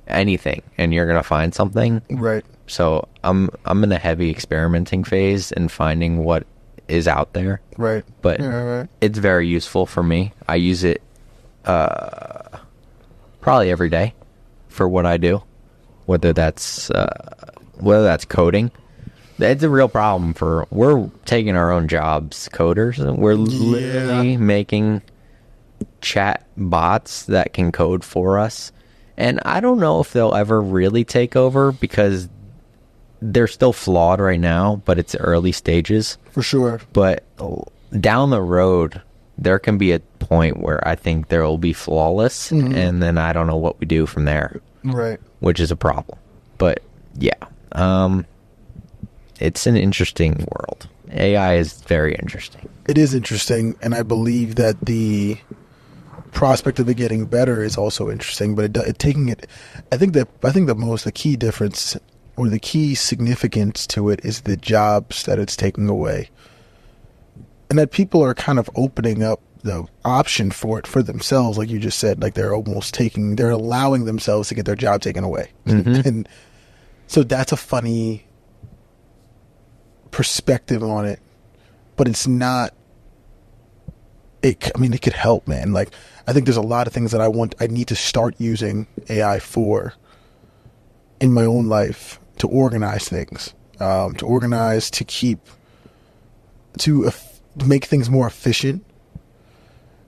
Speaker 1: anything, and you're going to find something.
Speaker 2: Right.
Speaker 1: So I'm in a heavy experimenting phase and finding what is out there.
Speaker 2: Right.
Speaker 1: But
Speaker 2: right.
Speaker 1: It's very useful for me. I use it probably every day for what I do, whether that's coding. It's a real problem we're taking our own jobs, coders, and we're literally making chat bots that can code for us. And I don't know if they'll ever really take over, because they're still flawed right now, but it's early stages.
Speaker 2: For sure.
Speaker 1: But down the road, there can be a point where I think there will be flawless, and then I don't know what we do from there.
Speaker 2: Right.
Speaker 1: Which is a problem. But yeah, it's an interesting world. AI is very interesting.
Speaker 2: It is interesting, and I believe that the prospect of it getting better is also interesting. But I think the key difference or the key significance to it is the jobs that it's taking away, and that people are kind of opening up the option for it for themselves, like you just said. Like they're allowing themselves to get their job taken away, and so that's a funny perspective on it, but it's not. It could help, man. Like I think there's a lot of things that I need to start using AI for in my own life, to organize things, to make things more efficient.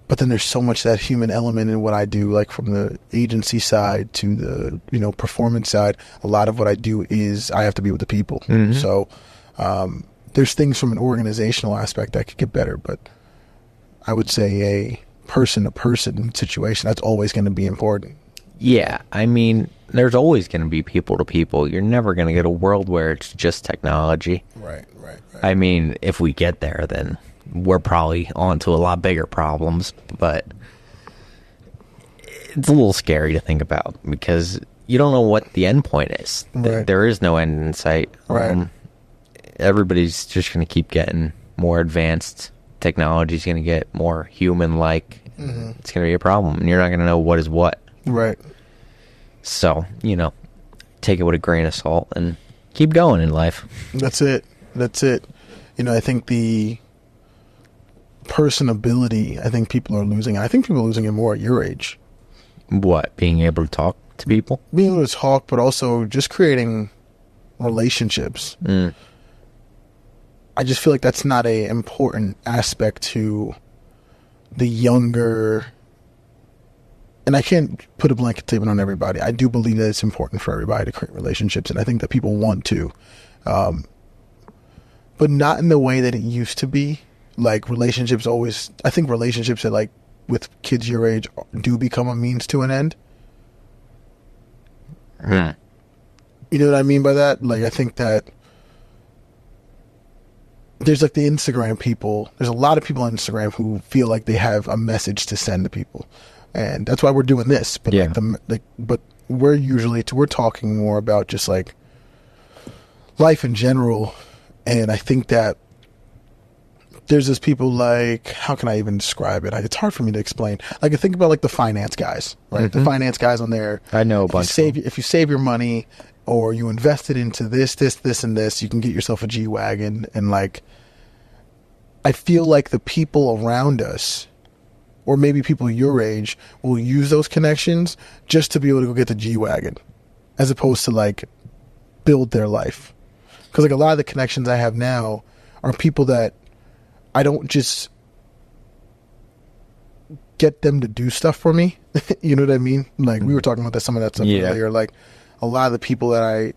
Speaker 2: But then there's so much that human element in what I do, like from the agency side to the performance side. A lot of what I do is I have to be with the people. So there's things from an organizational aspect that could get better, but I would say a person-to-person situation, that's always going to be important.
Speaker 1: Yeah, I mean, there's always going to be people to people. You're never going to get a world where it's just technology.
Speaker 2: Right.
Speaker 1: I mean, if we get there, then we're probably on to a lot bigger problems, but it's a little scary to think about because you don't know what the end point is.
Speaker 2: Right.
Speaker 1: There is no end in sight.
Speaker 2: Right.
Speaker 1: Everybody's just going to keep getting more advanced. Technology's going to get more human-like. It's going to be a problem, and you're not going to know what is what.
Speaker 2: Right.
Speaker 1: So, take it with a grain of salt and keep going in life.
Speaker 2: That's it. I think the personability, I think people are losing. I think people are losing it more at your age.
Speaker 1: What? Being able to talk to people?
Speaker 2: Being able to talk, but also just creating relationships. I just feel like that's not a important aspect to the younger. And I can't put a blanket statement on everybody. I do believe that it's important for everybody to create relationships, and I think that people want to, but not in the way that it used to be. Like relationships I think relationships that, like, with kids your age do become a means to an end. You know what I mean by that? Like, I think that there's like the Instagram people. There's a lot of people on Instagram who feel like they have a message to send to people, and that's why we're doing this. But
Speaker 1: yeah.
Speaker 2: But we're talking more about just like life in general, and I think that there's this people like, how can I even describe it? It's hard for me to explain. Like, I think about like the finance guys, right? The finance guys on there.
Speaker 1: I know a bunch.
Speaker 2: If you save your money, or you invest it into this, and this, you can get yourself a G-Wagon. And like, I feel like the people around us, or maybe people your age, will use those connections just to be able to go get the G-Wagon, as opposed to like build their life. Because like a lot of the connections I have now are people that I don't just get them to do stuff for me. You know what I mean? Like we were talking about some of that stuff earlier. Like, a lot of the people that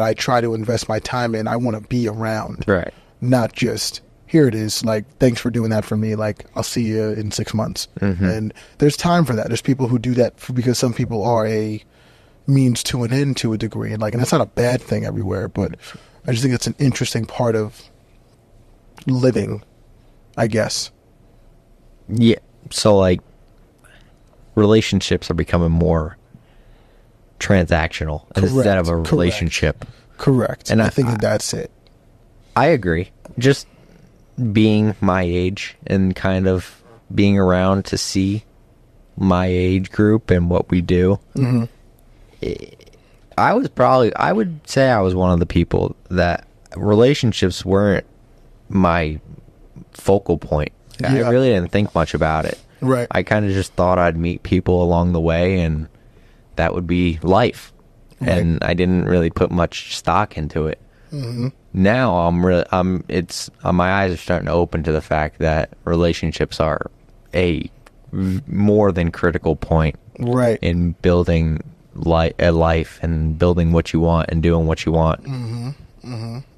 Speaker 2: I try to invest my time in, I want to be around. Right. Not just, here it is, like, thanks for doing that for me. Like, I'll see you in 6 months. And there's time for that. There's people who do that because some people are a means to an end to a degree. And that's not a bad thing everywhere, but I just think it's an interesting part of living, I guess.
Speaker 1: Yeah. So, like, relationships are becoming more transactional instead of a relationship.
Speaker 2: Correct. And I think that's it.
Speaker 1: I agree. Just being my age and kind of being around to see my age group and what we do. I would say I was one of the people that relationships weren't my focal point. I really didn't think much about it.
Speaker 2: Right.
Speaker 1: I kind of just thought I'd meet people along the way and that would be life. Right. And I didn't really put much stock into it. Now my eyes are starting to open to the fact that relationships are a more than critical point
Speaker 2: in
Speaker 1: building life and building what you want and doing what you want.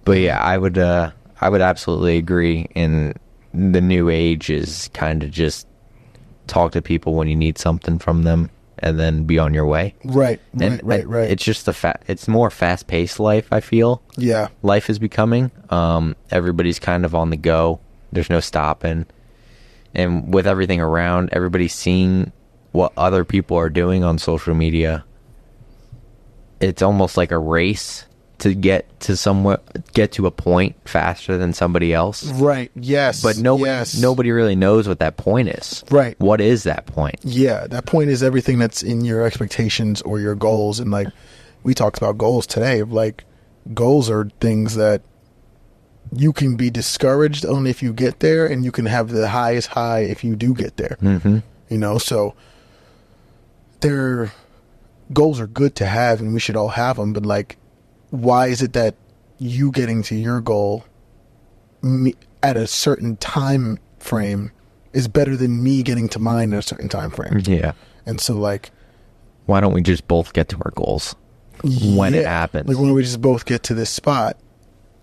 Speaker 1: But yeah, I would absolutely agree. In the new age is kind of just talk to people when you need something from them and then be on your way.
Speaker 2: Right.
Speaker 1: It's just it's more fast-paced life, I feel.
Speaker 2: Yeah.
Speaker 1: Life is becoming. Everybody's kind of on the go. There's no stopping. And with everything around, everybody's seeing what other people are doing on social media. It's almost like a race to get to a point faster than somebody else.
Speaker 2: Right. Yes.
Speaker 1: But nobody really knows what that point is.
Speaker 2: Right.
Speaker 1: What is that point?
Speaker 2: Yeah, that point is everything that's in your expectations or your goals. And like we talked about goals today, like goals are things that you can be discouraged on if you get there, and you can have the highest high if you do get there. You know, so goals are good to have, and we should all have them. But like, why is it that you getting to your goal at a certain time frame is better than me getting to mine at a certain time frame?
Speaker 1: Yeah.
Speaker 2: And so like,
Speaker 1: why don't we just both get to our goals when it happens?
Speaker 2: Like, why don't we just both get to this spot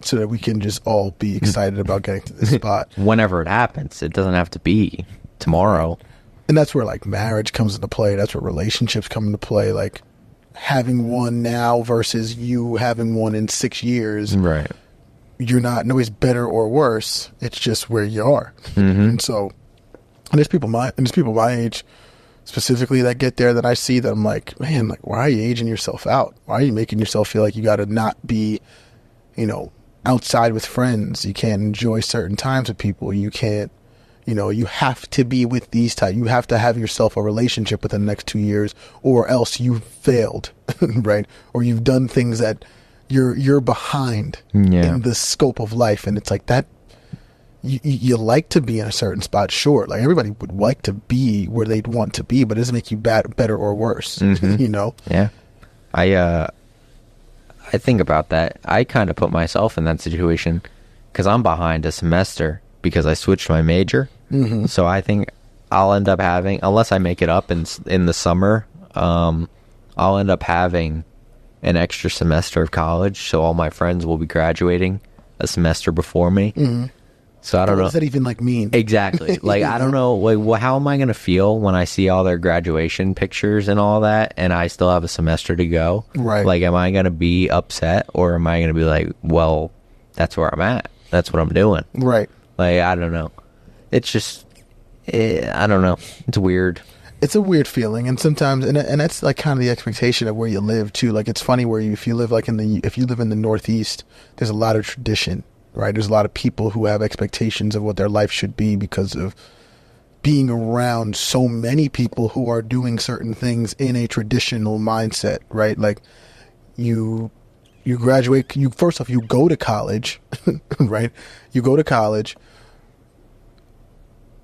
Speaker 2: so that we can just all be excited about getting to this spot?
Speaker 1: Whenever it happens. It doesn't have to be tomorrow.
Speaker 2: And that's where like marriage comes into play. That's where relationships come into play. Like having one now versus you having one in 6 years.
Speaker 1: Right.
Speaker 2: You're not nobody's better or worse. It's just where you are. And so, and there's people my age specifically that get there that I see that I'm like, man, like, why are you aging yourself out? Why are you making yourself feel like you got to not be, you know, outside with friends? You can't enjoy certain times with people. You can't, you know, you have to be with these type. You have to have yourself a relationship within the next 2 years, or else you've failed, right? Or you've done things that you're behind in the scope of life. And it's like that. You like to be in a certain spot, sure. Like everybody would like to be where they'd want to be, but it doesn't make you better or worse. You know?
Speaker 1: Yeah. I think about that. I kind of put myself in that situation because I'm behind a semester because I switched my major. So I think I'll end up having, unless I make it up in the summer, I'll end up having an extra semester of college. So all my friends will be graduating a semester before me. So I don't know.
Speaker 2: What does that even like mean?
Speaker 1: Exactly. Like, I don't know. Like, how am I going to feel when I see all their graduation pictures and all that, and I still have a semester to go?
Speaker 2: Right.
Speaker 1: Like, am I going to be upset, or am I going to be like, well, that's where I'm at. That's what I'm doing.
Speaker 2: Right.
Speaker 1: Like, I don't know. It's just, I don't know. It's weird.
Speaker 2: It's a weird feeling, and sometimes, and that's like kind of the expectation of where you live too. Like, it's funny where if you live in the Northeast, there's a lot of tradition. Right, there's a lot of people who have expectations of what their life should be because of being around so many people who are doing certain things in a traditional mindset. Right, like you graduate. First off, you go to college. Right, you go to college.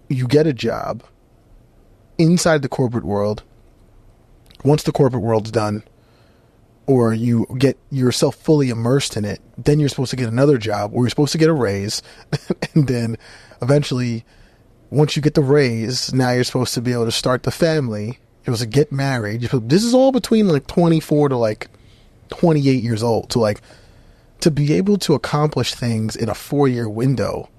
Speaker 2: You get a job inside the corporate world. Once the corporate world's done, or you get yourself fully immersed in it, then you're supposed to get another job, or you're supposed to get a raise. And then eventually, once you get the raise, now you're supposed to be able to start the family. You're supposed to get married. This is all between like 24 to like 28 years old. So like, to be able to accomplish things in a 4-year window,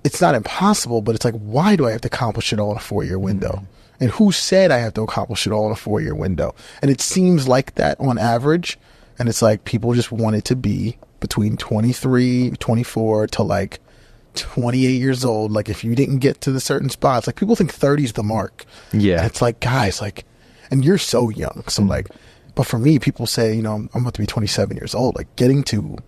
Speaker 2: it's not impossible, but it's like, why do I have to accomplish it all in a 4-year window? And who said I have to accomplish it all in a 4-year window? And it seems like that on average. And it's like people just want it to be between 23, 24 to like 28 years old. Like if you didn't get to the certain spots, like people think 30 is the mark.
Speaker 1: Yeah.
Speaker 2: And it's like, guys, like, and you're so young. So like, but for me, people say, you know, I'm about to be 27 years old. Like getting to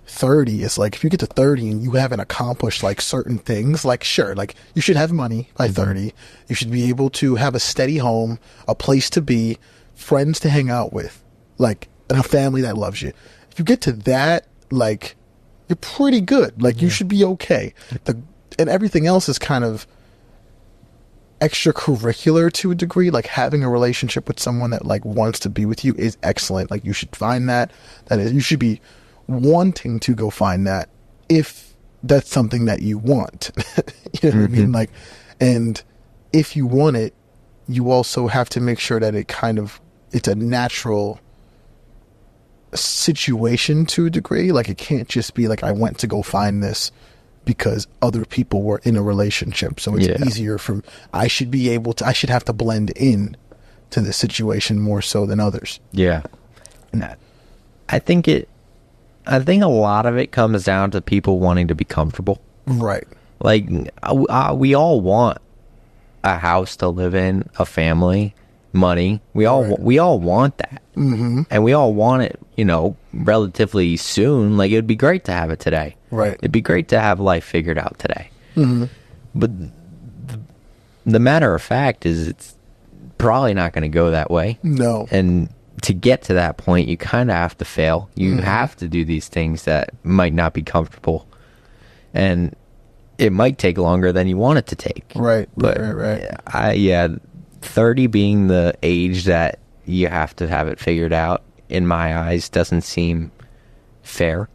Speaker 2: 30 is like, if you get to 30 and you haven't accomplished like certain things, like sure, like you should have money by 30. You should be able to have a steady home, a place to be, friends to hang out with, like, and a family that loves you. If you get to that, like, you're pretty good. Like you should be okay. And everything else is kind of extracurricular to a degree. Like having a relationship with someone that like wants to be with you is excellent. Like you should find that. That is, you should be wanting to go find that if that's something that you want. You know what I mean? Like, and if you want it, you also have to make sure that it kind of it's a natural situation to a degree. Like, it can't just be like, I went to go find this because other people were in a relationship. So it's easier for, I should have to blend in to the situation more so than others.
Speaker 1: Yeah. I think a lot of it comes down to people wanting to be comfortable.
Speaker 2: Right.
Speaker 1: Like, we all want a house to live in, a family, money. We all want that. Mm-hmm. And we all want it, relatively soon. Like, it would be great to have it today.
Speaker 2: Right.
Speaker 1: It'd be great to have life figured out today.
Speaker 2: Mm-hmm.
Speaker 1: But the matter of fact is, it's probably not going to go that way.
Speaker 2: No.
Speaker 1: And to get to that point, you kind of have to fail. You have to do these things that might not be comfortable. And it might take longer than you want it to take.
Speaker 2: Right.
Speaker 1: But
Speaker 2: right.
Speaker 1: 30 being the age that you have to have it figured out, in my eyes, doesn't seem fair.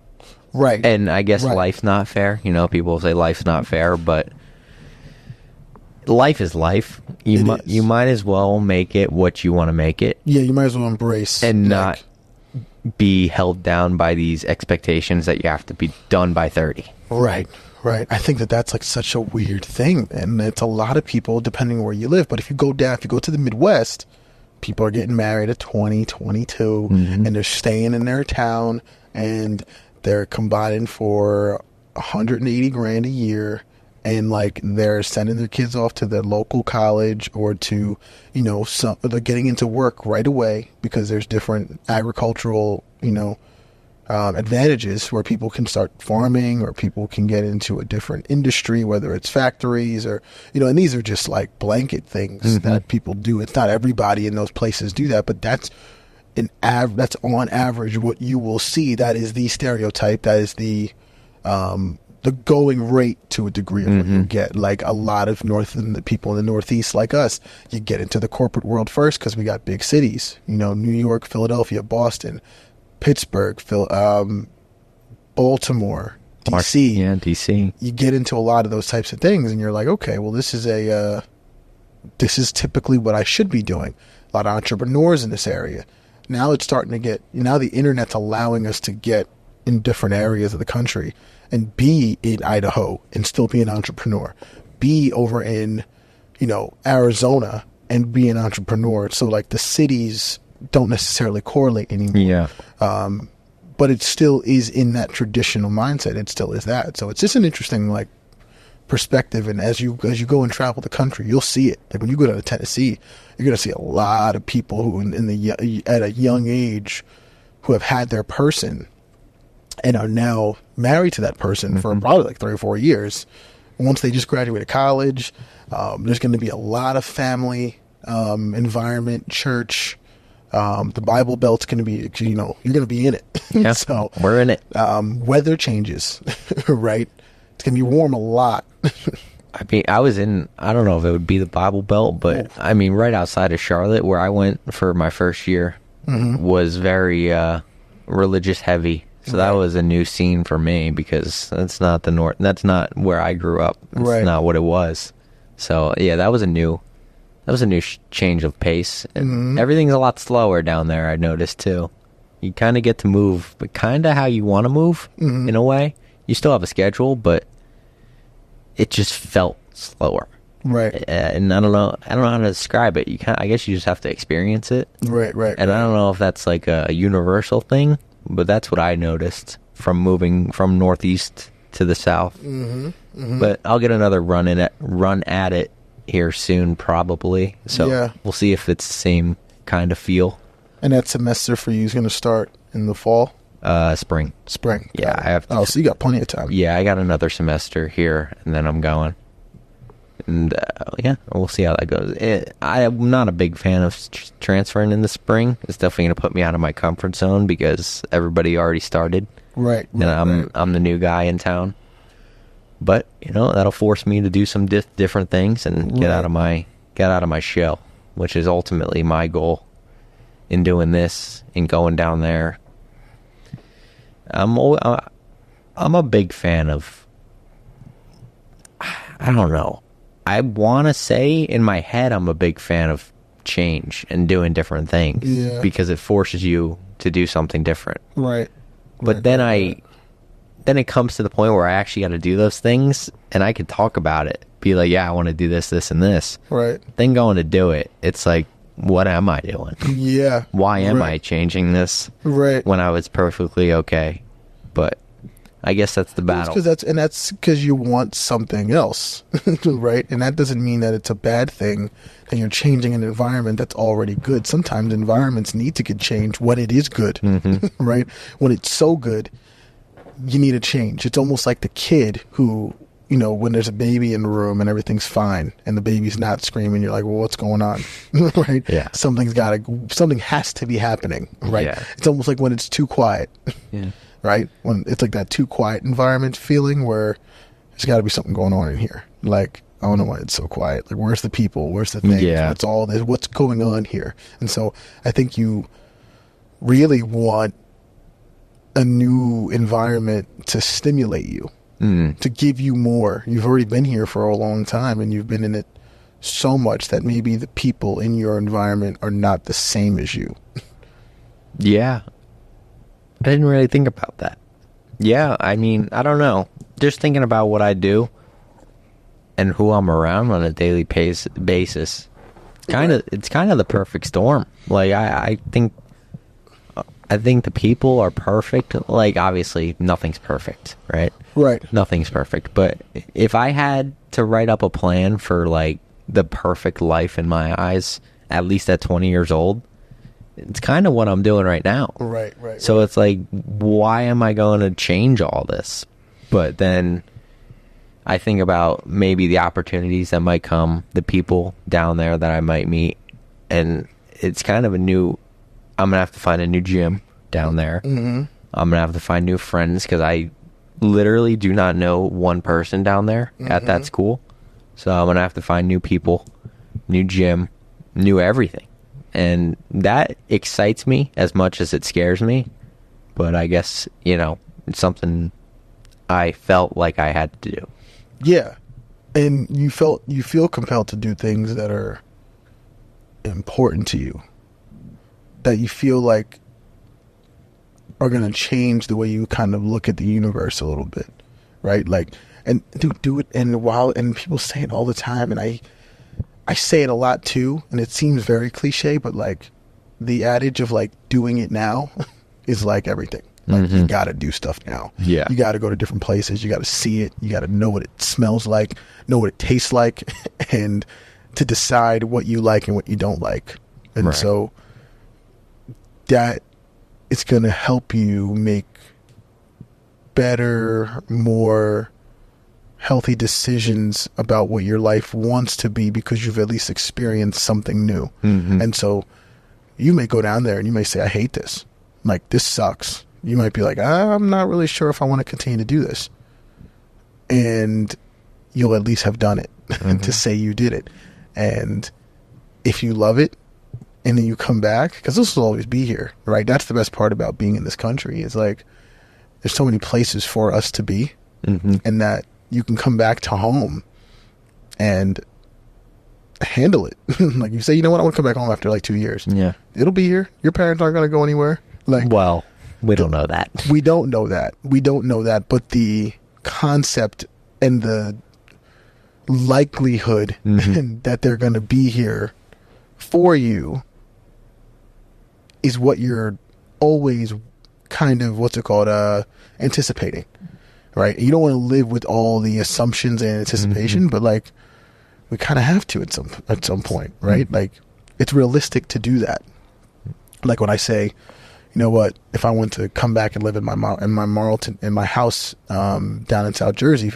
Speaker 2: Right.
Speaker 1: And I guess life's not fair. People say life's not fair, but life is life. You might as well make it what you want to make it.
Speaker 2: Yeah, you might as well embrace.
Speaker 1: And not be held down by these expectations that you have to be done by 30.
Speaker 2: Right. Right. I think that's like such a weird thing. And it's a lot of people, depending where you live. But if you go to the Midwest, people are getting married at 20, 22, and they're staying in their town, and they're combining for $180,000 a year. And like, they're sending their kids off to their local college, or to, they're getting into work right away because there's different agricultural, advantages where people can start farming, or people can get into a different industry, whether it's factories or, and these are just like blanket things that people do. It's not everybody in those places do that, but that's on average what you will see. That is the stereotype. That is the going rate to a degree of what you get. Like, a lot of the people in the Northeast, like us, you get into the corporate world first because we got big cities, New York, Philadelphia, Boston, Pittsburgh, Baltimore, DC.
Speaker 1: Yeah, DC.
Speaker 2: You get into a lot of those types of things, and you're like, okay, well, this is typically what I should be doing. A lot of entrepreneurs in this area. Now it's starting to get, the internet's allowing us to get in different areas of the country and be in Idaho and still be an entrepreneur. Be over in, Arizona and be an entrepreneur. So like, the cities don't necessarily correlate anymore.
Speaker 1: Yeah.
Speaker 2: But it still is in that traditional mindset. It still is that. So it's just an interesting like perspective. And as you go and travel the country, you'll see it. Like, when you go to Tennessee, you're going to see a lot of people who at a young age who have had their person and are now married to that person for probably like 3 or 4 years. Once they just graduated college, there's going to be a lot of family environment, church. The Bible Belt's going to be, you're going to be in it.
Speaker 1: Yeah,
Speaker 2: so
Speaker 1: we're in it.
Speaker 2: Weather changes, right? It's going to be warm a lot.
Speaker 1: I mean, I don't know if it would be the Bible Belt, but I mean, right outside of Charlotte, where I went for my first year, was very religious heavy. So that was a new scene for me, because that's not the north. That's not where I grew up. That's not what it was. So yeah, that was a new change of pace. Everything's a lot slower down there, I noticed too. You kind of get to move, but kind of how you want to move in a way. You still have a schedule, but it just felt slower.
Speaker 2: Right.
Speaker 1: And I don't know how to describe it. I guess you just have to experience it.
Speaker 2: Right.
Speaker 1: And I don't know if that's like a universal thing, but that's what I noticed from moving from Northeast to the South. But I'll get another run at it here soon, probably. So we'll see if it's the same kind of feel.
Speaker 2: And that semester for you is going to start in the fall?
Speaker 1: Spring. Yeah, I have.
Speaker 2: So you got plenty of time.
Speaker 1: Yeah, I got another semester here, and then I'm going. And we'll see how that goes. I'm not a big fan of transferring in the spring. It's definitely going to put me out of my comfort zone because everybody already started.
Speaker 2: Right.
Speaker 1: And I'm the new guy in town. But that'll force me to do some different things and get out of my shell, which is ultimately my goal in doing this and going down there. I'm a big fan of. I don't know. I want to say in my head I'm a big fan of change and doing different things because it forces you to do something different.
Speaker 2: Right.
Speaker 1: But then then it comes to the point where I actually got to do those things, and I can talk about it, be like, yeah, I want to do this, this, and this.
Speaker 2: Right.
Speaker 1: Then going to do it, it's like, what am I doing?
Speaker 2: Yeah.
Speaker 1: Why am I changing this?
Speaker 2: Right.
Speaker 1: When I was perfectly okay. But I guess that's the battle.
Speaker 2: That's because you want something else, right? And that doesn't mean that it's a bad thing and you're changing an environment that's already good. Sometimes environments need to get changed when it is good, right? When it's so good, you need a change. It's almost like the kid who, when there's a baby in the room and everything's fine and the baby's not screaming, you're like, well, what's going on? Right?
Speaker 1: Yeah.
Speaker 2: Something has to be happening, right?
Speaker 1: Yeah.
Speaker 2: It's almost like when it's too quiet.
Speaker 1: Yeah.
Speaker 2: Right? When it's like that too quiet environment feeling where there's got to be something going on in here. Like, I don't know why it's so quiet. Like, where's the people? Where's the things?
Speaker 1: Yeah.
Speaker 2: What's all this? What's going on here? And so I think you really want a new environment to stimulate you, to give you more. You've already been here for a long time and you've been in it so much that maybe the people in your environment are not the same as you.
Speaker 1: Yeah. I didn't really think about that. Yeah, I mean, I don't know. Just thinking about what I do and who I'm around on a daily basis, it's kind of the perfect storm. Like, I think the people are perfect. Like, obviously, nothing's perfect, right?
Speaker 2: Right.
Speaker 1: Nothing's perfect. But if I had to write up a plan for, like, the perfect life in my eyes, at least at 20 years old, it's kind of what I'm doing right now.
Speaker 2: Right.
Speaker 1: So it's like, why am I going to change all this? But then I think about maybe the opportunities that might come, the people down there that I might meet, and it's kind of I'm going to have to find a new gym down there. Mm-hmm. I'm going to have to find new friends because I literally do not know one person down there at that school. So I'm going to have to find new people, new gym, new everything. And that excites me as much as it scares me. But I guess, it's something I felt like I had to do.
Speaker 2: Yeah. And you feel compelled to do things that are important to you, that you feel like are going to change the way you kind of look at the universe a little bit, right? Like, and do it. And people say it all the time. And I say it a lot too, and it seems very cliche, but like the adage of like doing it now is like everything. Like you got to do stuff now.
Speaker 1: Yeah.
Speaker 2: You got to go to different places. You got to see it. You got to know what it smells like, know what it tastes like, and to decide what you like and what you don't like. And so that it's going to help you make better, more healthy decisions about what your life wants to be because you've at least experienced something new. And so you may go down there and you may say, I hate this. Like, this sucks. You might be like, I'm not really sure if I want to continue to do this. And you'll at least have done it to say you did it. And if you love it and then you come back, because this will always be here, right? That's the best part about being in this country is like, there's so many places for us to be and that you can come back to home and handle it. Like you say, you know what? I want to come back home after like 2 years.
Speaker 1: Yeah.
Speaker 2: It'll be here. Your parents aren't going to go anywhere. Like,
Speaker 1: well, we don't know that.
Speaker 2: We don't know that. We don't know that. But the concept and the likelihood that they're going to be here for you is what you're always kind of, anticipating. Right? You don't want to live with all the assumptions and anticipation, but like we kind of have to at some point, right? Like it's realistic to do that. Like when I say, you know what, if I want to come back and live in my house down in South Jersey,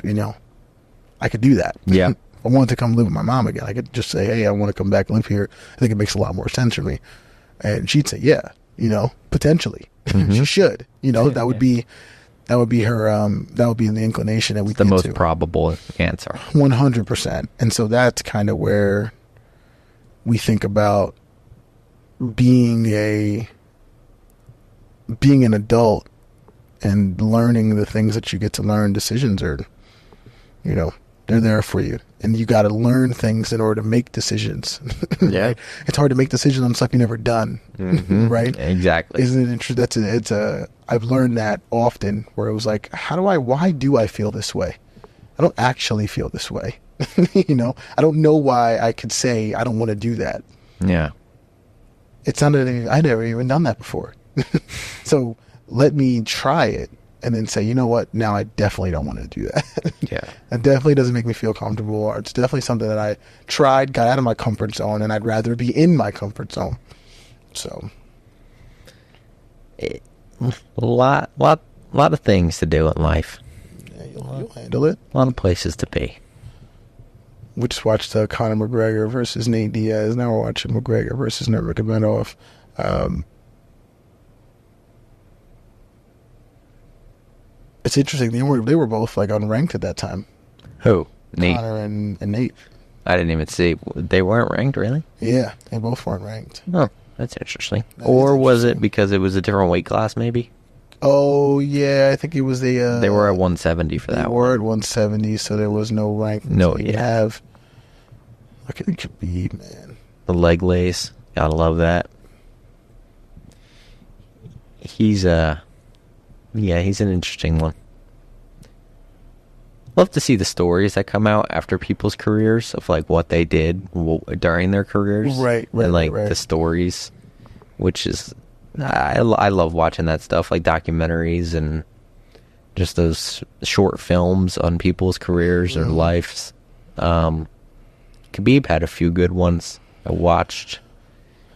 Speaker 2: I could do that.
Speaker 1: Yeah.
Speaker 2: If I wanted to come live with my mom again, I could just say, hey, I want to come back and live here. I think it makes a lot more sense for me. And she'd say, yeah, potentially. She should. That would be her. That would be the inclination that we.
Speaker 1: The most probable answer.
Speaker 2: 100%. And so that's kind of where we think about being an adult and learning the things that you get to learn. Decisions are, They're there for you, and you got to learn things in order to make decisions.
Speaker 1: Yeah.
Speaker 2: Right? It's hard to make decisions on stuff you've never done. Right?
Speaker 1: Exactly.
Speaker 2: Isn't it interesting? I've learned that often, where it was like, why do I feel this way? I don't actually feel this way. You know, I don't know why I could say I don't want to do that.
Speaker 1: Yeah.
Speaker 2: It's not that I'd never even done that before. So let me try it and then say, you know what? Now I definitely don't want to do that.
Speaker 1: Yeah.
Speaker 2: That definitely doesn't make me feel comfortable. Or it's definitely something that I tried, got out of my comfort zone, and I'd rather be in my comfort zone. So,
Speaker 1: A lot of things to do in life.
Speaker 2: yeah, you'll handle it.
Speaker 1: A lot of places to be.
Speaker 2: We just watched Conor McGregor versus Nate Diaz. Now we're watching McGregor versus Nurmagomedov. It's interesting. They were both like unranked at that time.
Speaker 1: Who? Nate.
Speaker 2: Conor and Nate.
Speaker 1: I didn't even see. They weren't ranked, really?
Speaker 2: Yeah, they both weren't ranked.
Speaker 1: Oh, that's interesting.
Speaker 2: That
Speaker 1: Or
Speaker 2: is
Speaker 1: was it
Speaker 2: interesting.
Speaker 1: because it was a different weight class, maybe?
Speaker 2: Oh yeah, I think it was the.
Speaker 1: They were at 170 for
Speaker 2: They
Speaker 1: that
Speaker 2: were
Speaker 1: one.
Speaker 2: at 170, so there was no rank.
Speaker 1: No,
Speaker 2: you
Speaker 1: yeah.
Speaker 2: have. Look at Khabib, man.
Speaker 1: The leg lace. Gotta love that. He's he's an interesting one. Love to see the stories that come out after people's careers of like what they did during their careers,
Speaker 2: Right,
Speaker 1: and like
Speaker 2: right.
Speaker 1: the stories, which is I love watching that stuff, like documentaries and just those short films on people's careers or lives. Khabib had a few good ones I watched,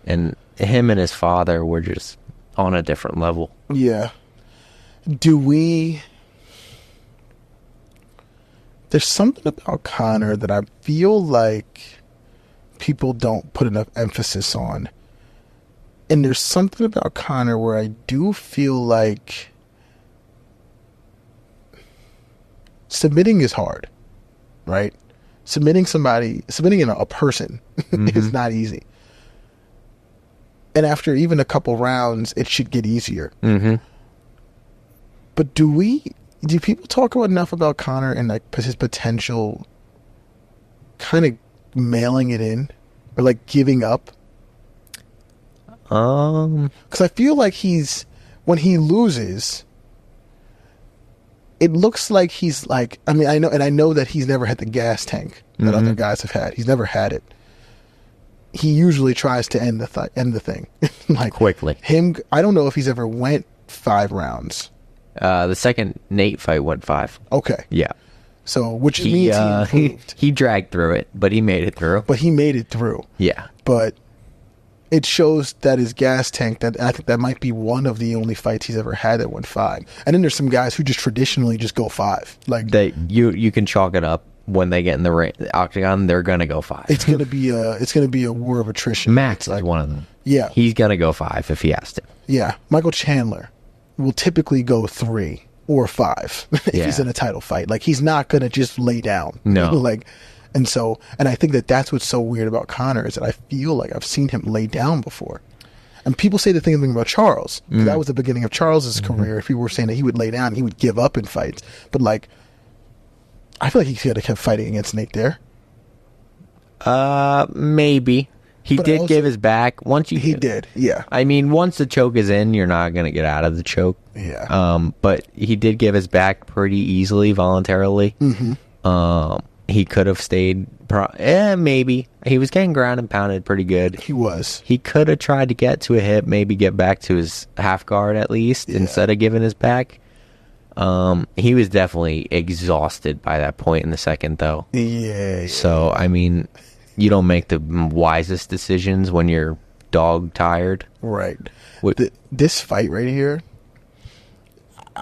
Speaker 1: and him and his father were just on a different level.
Speaker 2: Yeah. There's something about Conor that I feel like people don't put enough emphasis on. And there's something about Conor where I do feel like submitting is hard, right? Submitting a person is not easy. And after even a couple rounds, it should get easier.
Speaker 1: Mm-hmm.
Speaker 2: But do people talk enough about Conor and like his potential kind of mailing it in or like giving up? Because I feel like when he loses, it looks like he's like, I mean, I know that he's never had the gas tank that other guys have had. He's never had it. He usually tries to end the thing like
Speaker 1: Quickly.
Speaker 2: I don't know if he's ever went 5 rounds.
Speaker 1: The second Nate fight went 5.
Speaker 2: Okay.
Speaker 1: Yeah.
Speaker 2: So, which means he improved.
Speaker 1: He dragged through it, but he made it through.
Speaker 2: But he made it through.
Speaker 1: Yeah.
Speaker 2: But it shows that his gas tank, that I think that might be one of the only fights he's ever had that went 5. And then there's some guys who just traditionally just go 5. Like
Speaker 1: You can chalk it up when they get in the octagon, they're gonna go 5.
Speaker 2: it's gonna be a war of attrition.
Speaker 1: Max
Speaker 2: It's
Speaker 1: is one of them.
Speaker 2: Yeah.
Speaker 1: He's gonna go 5 if he has to.
Speaker 2: Yeah. Michael Chandler will typically go 3 or 5 if
Speaker 1: Yeah.
Speaker 2: he's in a title fight. Like he's not gonna just lay down.
Speaker 1: No.
Speaker 2: And I think that's what's so weird about Conor is that I feel like I've seen him lay down before. And people say the same thing about Charles. That was the beginning of Charles's career. People were saying that he would lay down, he would give up in fights. But like, I feel like he could have kept fighting against Nate there.
Speaker 1: Maybe. He
Speaker 2: But
Speaker 1: did
Speaker 2: also-
Speaker 1: give his back.
Speaker 2: He did, yeah.
Speaker 1: I mean, once the choke is in, you're not gonna get out of the choke.
Speaker 2: Yeah.
Speaker 1: But he did give his back pretty easily, voluntarily. He could have stayed. Maybe he was getting ground and pounded pretty good.
Speaker 2: He was.
Speaker 1: He could have tried to get to a hip, maybe get back to his half guard at least instead of giving his back. He was definitely exhausted by that point in the second, though.
Speaker 2: Yeah.
Speaker 1: So I mean, you don't make the wisest decisions when you're dog tired.
Speaker 2: Right.
Speaker 1: What-
Speaker 2: This fight right here,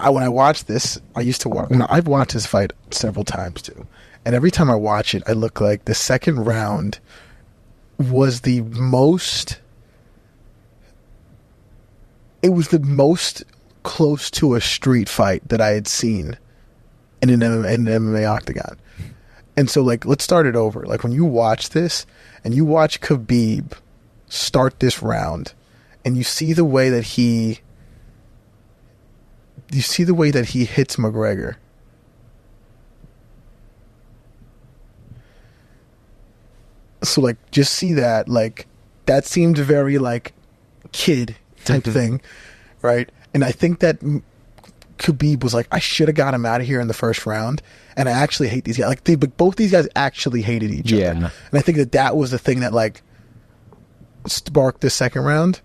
Speaker 2: when I watched this, I used to watch. I've watched this fight several times too, and every time I watch it, I look like the second round was the most. It was the most close to a street fight that I had seen in an MMA octagon. And so, like, let's start it over. Like, when you watch this and you watch Khabib start this round, and you see the way that he hits McGregor, So like, just see that, like, that seemed very like kid type thing, right? And I think that Khabib was like, I should have got him out of here in the first round, and I actually hate these guys. Like, but both these guys actually hated each other, and I think that was the thing that like sparked the second round.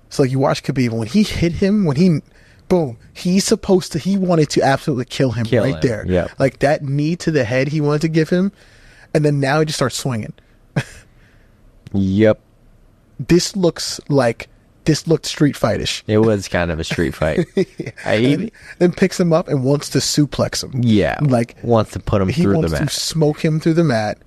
Speaker 2: So like, you watch Khabib, when he hit him, boom, he wanted to absolutely kill him there.
Speaker 1: Yeah,
Speaker 2: like that knee to the head he wanted to give him, and then now he just starts swinging.
Speaker 1: Yep.
Speaker 2: This looked street fightish.
Speaker 1: It was kind of a street fight.
Speaker 2: Then picks him up and wants to suplex him.
Speaker 1: Yeah,
Speaker 2: like
Speaker 1: wants to put him through the mat.
Speaker 2: He wants to smoke him through the mat.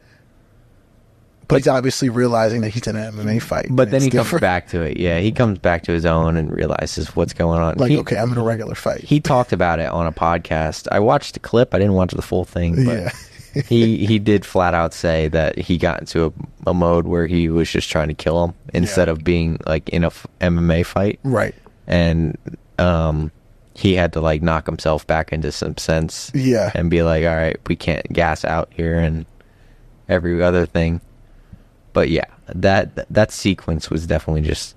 Speaker 2: But he's obviously realizing that he's in an MMA fight.
Speaker 1: But then he comes back to it. Yeah, he comes back to his own and realizes what's going on.
Speaker 2: Like, okay, I'm in a regular fight.
Speaker 1: He talked about it on a podcast. I watched the clip. I didn't watch the full thing. But he did flat out say that he got into a mode where he was just trying to kill him instead of being like in a MMA fight.
Speaker 2: Right.
Speaker 1: And he had to like knock himself back into some sense.
Speaker 2: Yeah.
Speaker 1: And be like, all right, we can't gas out here and every other thing. But yeah, that sequence was definitely just,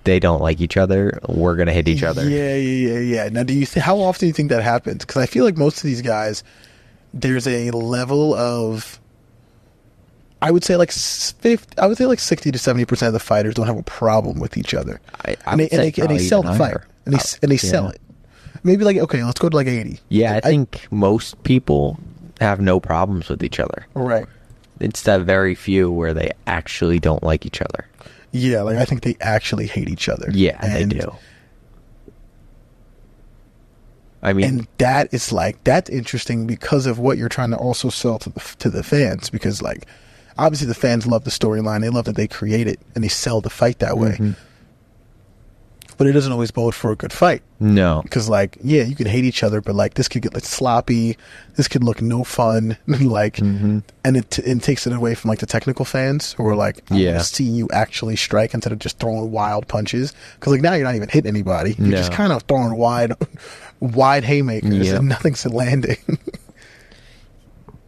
Speaker 1: they don't like each other. We're gonna hit each other.
Speaker 2: Yeah. Now, how often do you think that happens? Because I feel like most of these guys, there's a level of, I would say like 60 to 70% of the fighters don't have a problem with each other, and they sell the fight, and they sell it. Maybe like, okay, let's go to like 80.
Speaker 1: Yeah, I think most people have no problems with each other.
Speaker 2: Right.
Speaker 1: It's that very few where they actually don't like each other.
Speaker 2: Yeah, like I think they actually hate each other.
Speaker 1: Yeah, they do. I mean,
Speaker 2: and that's interesting because of what you're trying to also sell to the fans. Because like, obviously the fans love the storyline, they love that they create it, and they sell the fight that way. But it doesn't always bode for a good fight.
Speaker 1: No.
Speaker 2: Because, like, yeah, you could hate each other, but, like, this could get, like, sloppy. This could look no fun. Like, and it takes it away from, like, the technical fans who are like, I want to see you actually strike instead of just throwing wild punches. Because, like, now you're not even hitting anybody. You're just kind of throwing wide haymakers and nothing's landing.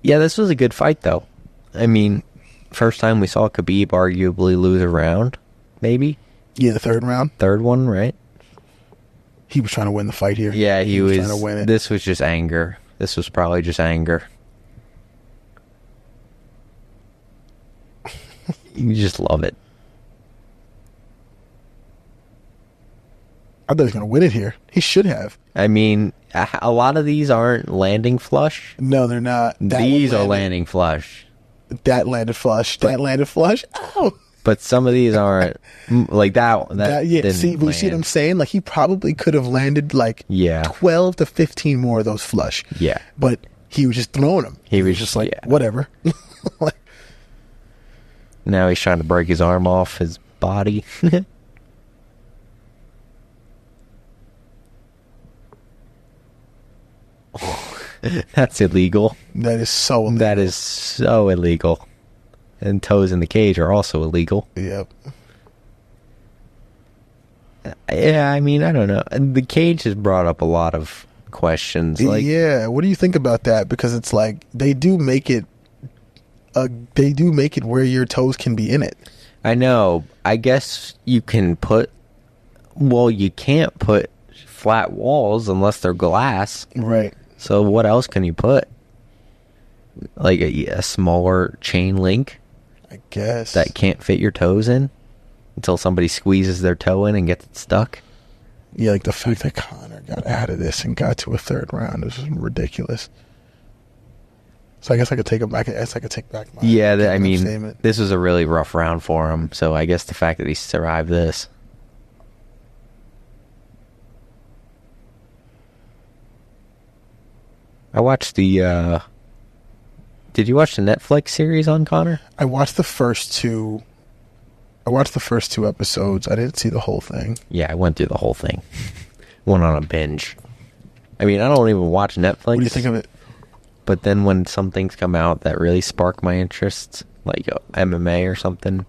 Speaker 1: Yeah, this was a good fight, though. I mean, first time we saw Khabib arguably lose a round, maybe.
Speaker 2: Yeah, the third round.
Speaker 1: Third one, right?
Speaker 2: He was trying to win the fight here.
Speaker 1: Yeah, he was
Speaker 2: trying to win it.
Speaker 1: This was just anger. This was probably just anger. You just love it.
Speaker 2: I thought he was going to win it here. He should have.
Speaker 1: I mean, a lot of these aren't landing flush.
Speaker 2: No, they're not.
Speaker 1: These are landing flush.
Speaker 2: That landed flush. That landed flush. Oh.
Speaker 1: But some of these aren't like that.
Speaker 2: Yeah, see what I'm saying? Like, he probably could have landed like 12 to 15 more of those flush.
Speaker 1: Yeah.
Speaker 2: But he was just throwing them. He was just like, whatever. Like,
Speaker 1: now he's trying to break his arm off his body. That's illegal.
Speaker 2: That is so illegal.
Speaker 1: That is so illegal. And toes in the cage are also illegal.
Speaker 2: Yep.
Speaker 1: Yeah, I mean, I don't know. The cage has brought up a lot of questions. Like,
Speaker 2: yeah, what do you think about that? Because it's like they do make it where your toes can be in it.
Speaker 1: I know. I guess you can put. Well, you can't put flat walls unless they're glass.
Speaker 2: Right.
Speaker 1: So what else can you put? Like a smaller chain link?
Speaker 2: I guess.
Speaker 1: That can't fit your toes in until somebody squeezes their toe in and gets it stuck?
Speaker 2: Yeah, like the fact that Conor got out of this and got to a third round is ridiculous. So I guess I could take it back. I guess I could take back my
Speaker 1: I mean,
Speaker 2: statement.
Speaker 1: This was a really rough round for him. So I guess the fact that he survived this. I watched the did you watch the Netflix series on Conor?
Speaker 2: I watched the first two episodes. I didn't see the whole thing.
Speaker 1: Yeah, I went through the whole thing. Went on a binge. I mean, I don't even watch Netflix.
Speaker 2: What do you think of it?
Speaker 1: But then when some things come out that really spark my interests, like MMA or something,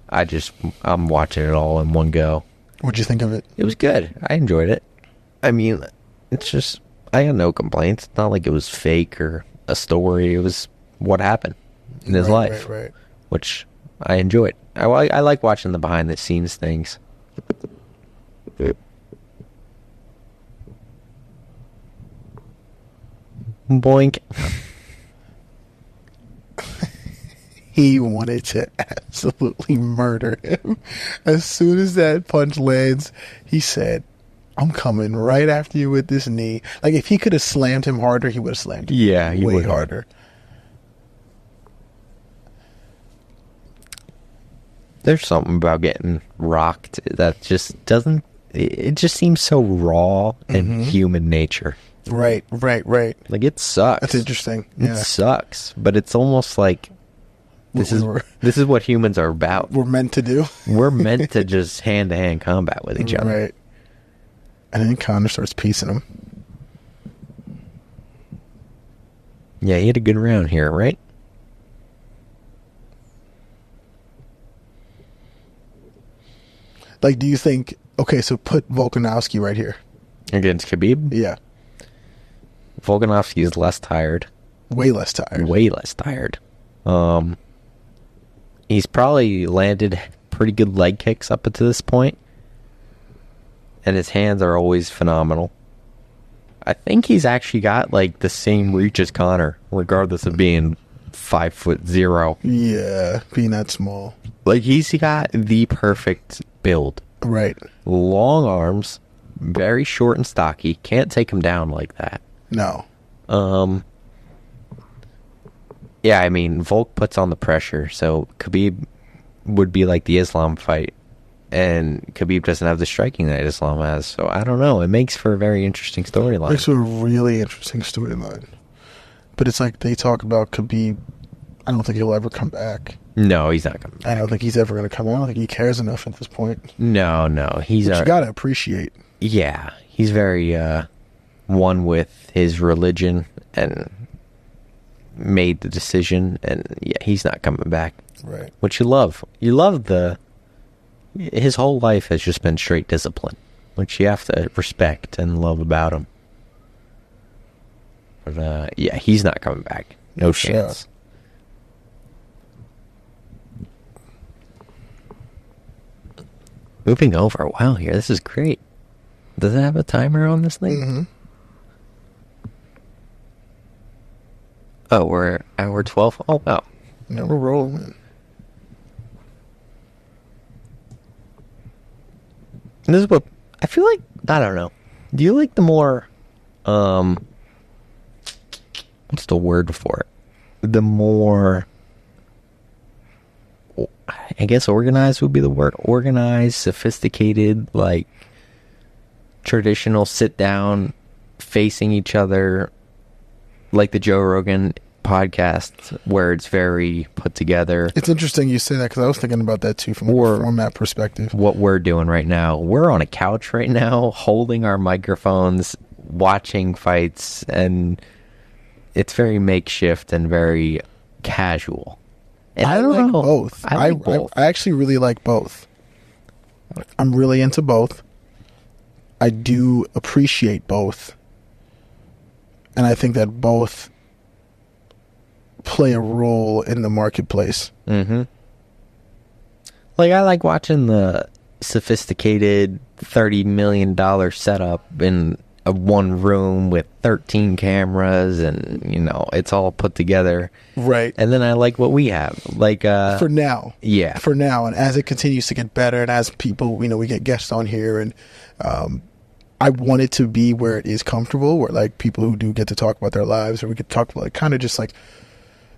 Speaker 1: I'm watching it all in one go.
Speaker 2: What'd you think of it?
Speaker 1: It was good. I enjoyed it. I mean, it's just, I had no complaints. It's not like it was fake or a story. It was what happened in his life.
Speaker 2: Right.
Speaker 1: which I enjoyed. I like watching the behind the scenes things. Boink.
Speaker 2: He wanted to absolutely murder him. As soon as that punch lands, he said, I'm coming right after you with this knee. Like, if he could have slammed him harder, he would have slammed him
Speaker 1: He
Speaker 2: way
Speaker 1: would
Speaker 2: harder.
Speaker 1: There's something about getting rocked that just doesn't... It just seems so raw and human nature.
Speaker 2: Right.
Speaker 1: Like, it sucks.
Speaker 2: That's interesting.
Speaker 1: It
Speaker 2: Yeah.
Speaker 1: sucks, but it's almost like this is what humans are about.
Speaker 2: We're meant to do.
Speaker 1: We're meant to just hand-to-hand combat with each other.
Speaker 2: Right. And then Connor starts piecing him.
Speaker 1: Yeah, he had a good round here, right?
Speaker 2: Like, do you think... Okay, so put Volkanovski right here.
Speaker 1: Against Khabib?
Speaker 2: Yeah.
Speaker 1: Volkanovski is less tired.
Speaker 2: Way less tired.
Speaker 1: Way less tired. He's probably landed pretty good leg kicks up to this point. And his hands are always phenomenal. I think he's actually got, like, the same reach as Connor, regardless of being 5'0".
Speaker 2: Yeah, being that small.
Speaker 1: Like, he's got the perfect build.
Speaker 2: Right.
Speaker 1: Long arms, very short and stocky. Can't take him down like that.
Speaker 2: No.
Speaker 1: Yeah, I mean, Volk puts on the pressure, so Khabib would be like the Islam fight, and Khabib doesn't have the striking that Islam has, so I don't know. It makes for a very interesting storyline.
Speaker 2: Makes for a really interesting storyline. But it's like they talk about Khabib. I don't think he'll ever come back.
Speaker 1: No, he's not coming back.
Speaker 2: I don't think he's ever going to come. I don't think he cares enough at this point.
Speaker 1: No, he's...
Speaker 2: Which you got to appreciate.
Speaker 1: Yeah, he's very one with his religion and made the decision, and yeah, he's not coming back.
Speaker 2: Right.
Speaker 1: Which you love. You love his whole life has just been straight discipline, which you have to respect and love about him. But yeah, he's not coming back. No chance. Moving over a while here. This is great. Does it have a timer on this thing?
Speaker 2: Mm-hmm.
Speaker 1: Oh, we're at hour 12? Oh, wow.
Speaker 2: Yeah, we're rolling.
Speaker 1: And this is what... I feel like... I don't know. Do you like the more... what's the word for it? The more... I guess organized would be the word. Organized, sophisticated, like... traditional sit-down, facing each other... like the Joe Rogan podcast, where it's very put together.
Speaker 2: It's interesting you say that, because I was thinking about that too from a format perspective.
Speaker 1: What we're doing right now, we're on a couch right now, holding our microphones, watching fights, and it's very makeshift and very casual. And I don't
Speaker 2: like
Speaker 1: know.
Speaker 2: both.
Speaker 1: I like both.
Speaker 2: I actually really like both. I'm really into both. I do appreciate both. And I think that both play a role in the marketplace.
Speaker 1: Mm-hmm. Like, I like watching the sophisticated $30 million setup in a one room with 13 cameras, and, you know, it's all put together.
Speaker 2: Right.
Speaker 1: And then I like what we have. Like,
Speaker 2: for now.
Speaker 1: Yeah.
Speaker 2: For now. And as it continues to get better, and as people, you know, we get guests on here, and I want it to be where it is comfortable, where, like, people who do get to talk about their lives, or we get to talk about, like, kind of just like,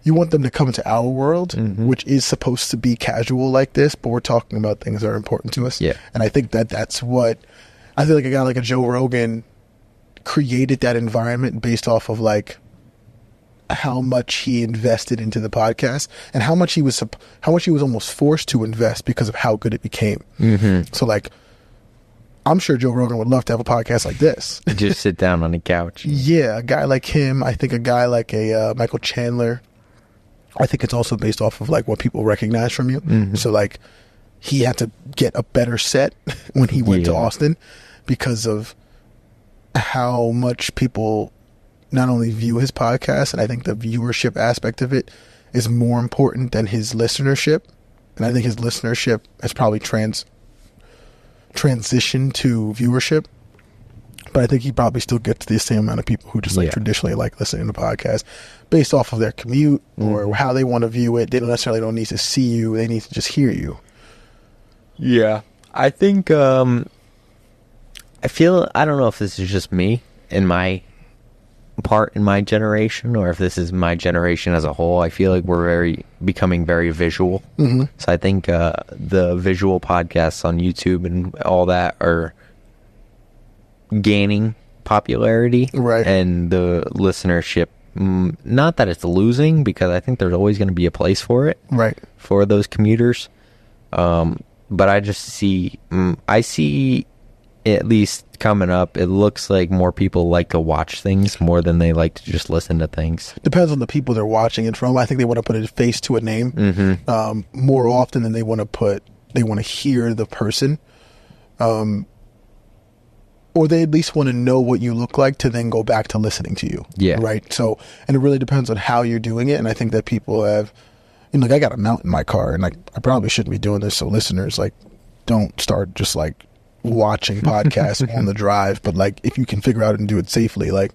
Speaker 2: you want them to come into our world, which is supposed to be casual like this, but we're talking about things that are important to us.
Speaker 1: Yeah.
Speaker 2: And I think that that's what, I feel like a guy like a Joe Rogan created that environment based off of, like, how much he invested into the podcast, and how much he was almost forced to invest because of how good it became. Mm-hmm. So, like, I'm sure Joe Rogan would love to have a podcast like this.
Speaker 1: Just sit down on the couch.
Speaker 2: Yeah, a guy like him. I think a guy like a Michael Chandler. I think it's also based off of, like, what people recognize from you. Mm-hmm. So, like, he had to get a better set when he went to Austin because of how much people not only view his podcast, and I think the viewership aspect of it is more important than his listenership. And I think his listenership has probably transitioned to viewership. But I think he probably still gets the same amount of people who just like traditionally like listening to podcasts based off of their commute or how they want to view it. They don't necessarily need to see you. They need to just hear you.
Speaker 1: Yeah. I think, I don't know if this is just me in my part in my generation or if this is my generation as a whole. I feel like we're becoming very visual. Mm-hmm. So I think the visual podcasts on YouTube and all that are gaining popularity,
Speaker 2: right? And
Speaker 1: the listenership, not that it's losing, because I think there's always going to be a place for it,
Speaker 2: right,
Speaker 1: for those commuters. But I just see, I see, at least coming up, it looks like more people like to watch things more than they like to just listen to things.
Speaker 2: Depends on the people they're watching it from. I think they want to put a face to a name more often than they want to hear the person. Or they at least want to know what you look like to then go back to listening to you.
Speaker 1: Yeah.
Speaker 2: Right. So, and it really depends on how you're doing it. And I think that people have, like, I got a mount in my car, and like, I probably shouldn't be doing this. So listeners, like, don't start just like watching podcasts on the drive. But like, if you can figure out and do it safely, like,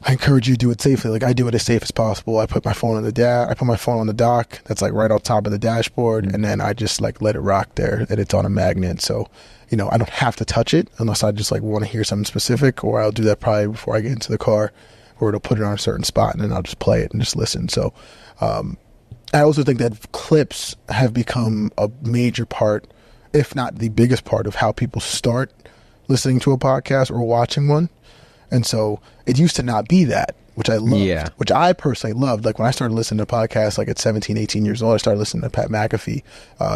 Speaker 2: I encourage you to do it safely. Like, I do it as safe as possible. I put my phone on I put my phone on the dock. That's like right on top of the dashboard. And then I just like let it rock there, and it's on a magnet. So, I don't have to touch it unless I just like want to hear something specific, or I'll do that probably before I get into the car, or it'll put it on a certain spot and then I'll just play it and just listen. So, I also think that clips have become a major part, if not the biggest part, of how people start listening to a podcast or watching one. And so it used to not be that, which I loved, which I personally loved. Like when I started listening to podcasts, like at 17, 18 years old, I started listening to Pat McAfee.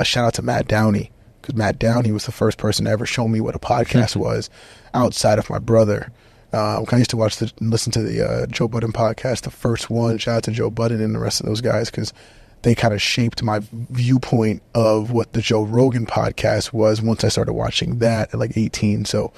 Speaker 2: Shout out to Matt Downey, because Matt Downey was the first person to ever show me what a podcast was outside of my brother. I used to listen to the Joe Budden podcast, the first one. Shout out to Joe Budden and the rest of those guys, because they kind of shaped my viewpoint of what the Joe Rogan podcast was once I started watching that at like 18. So,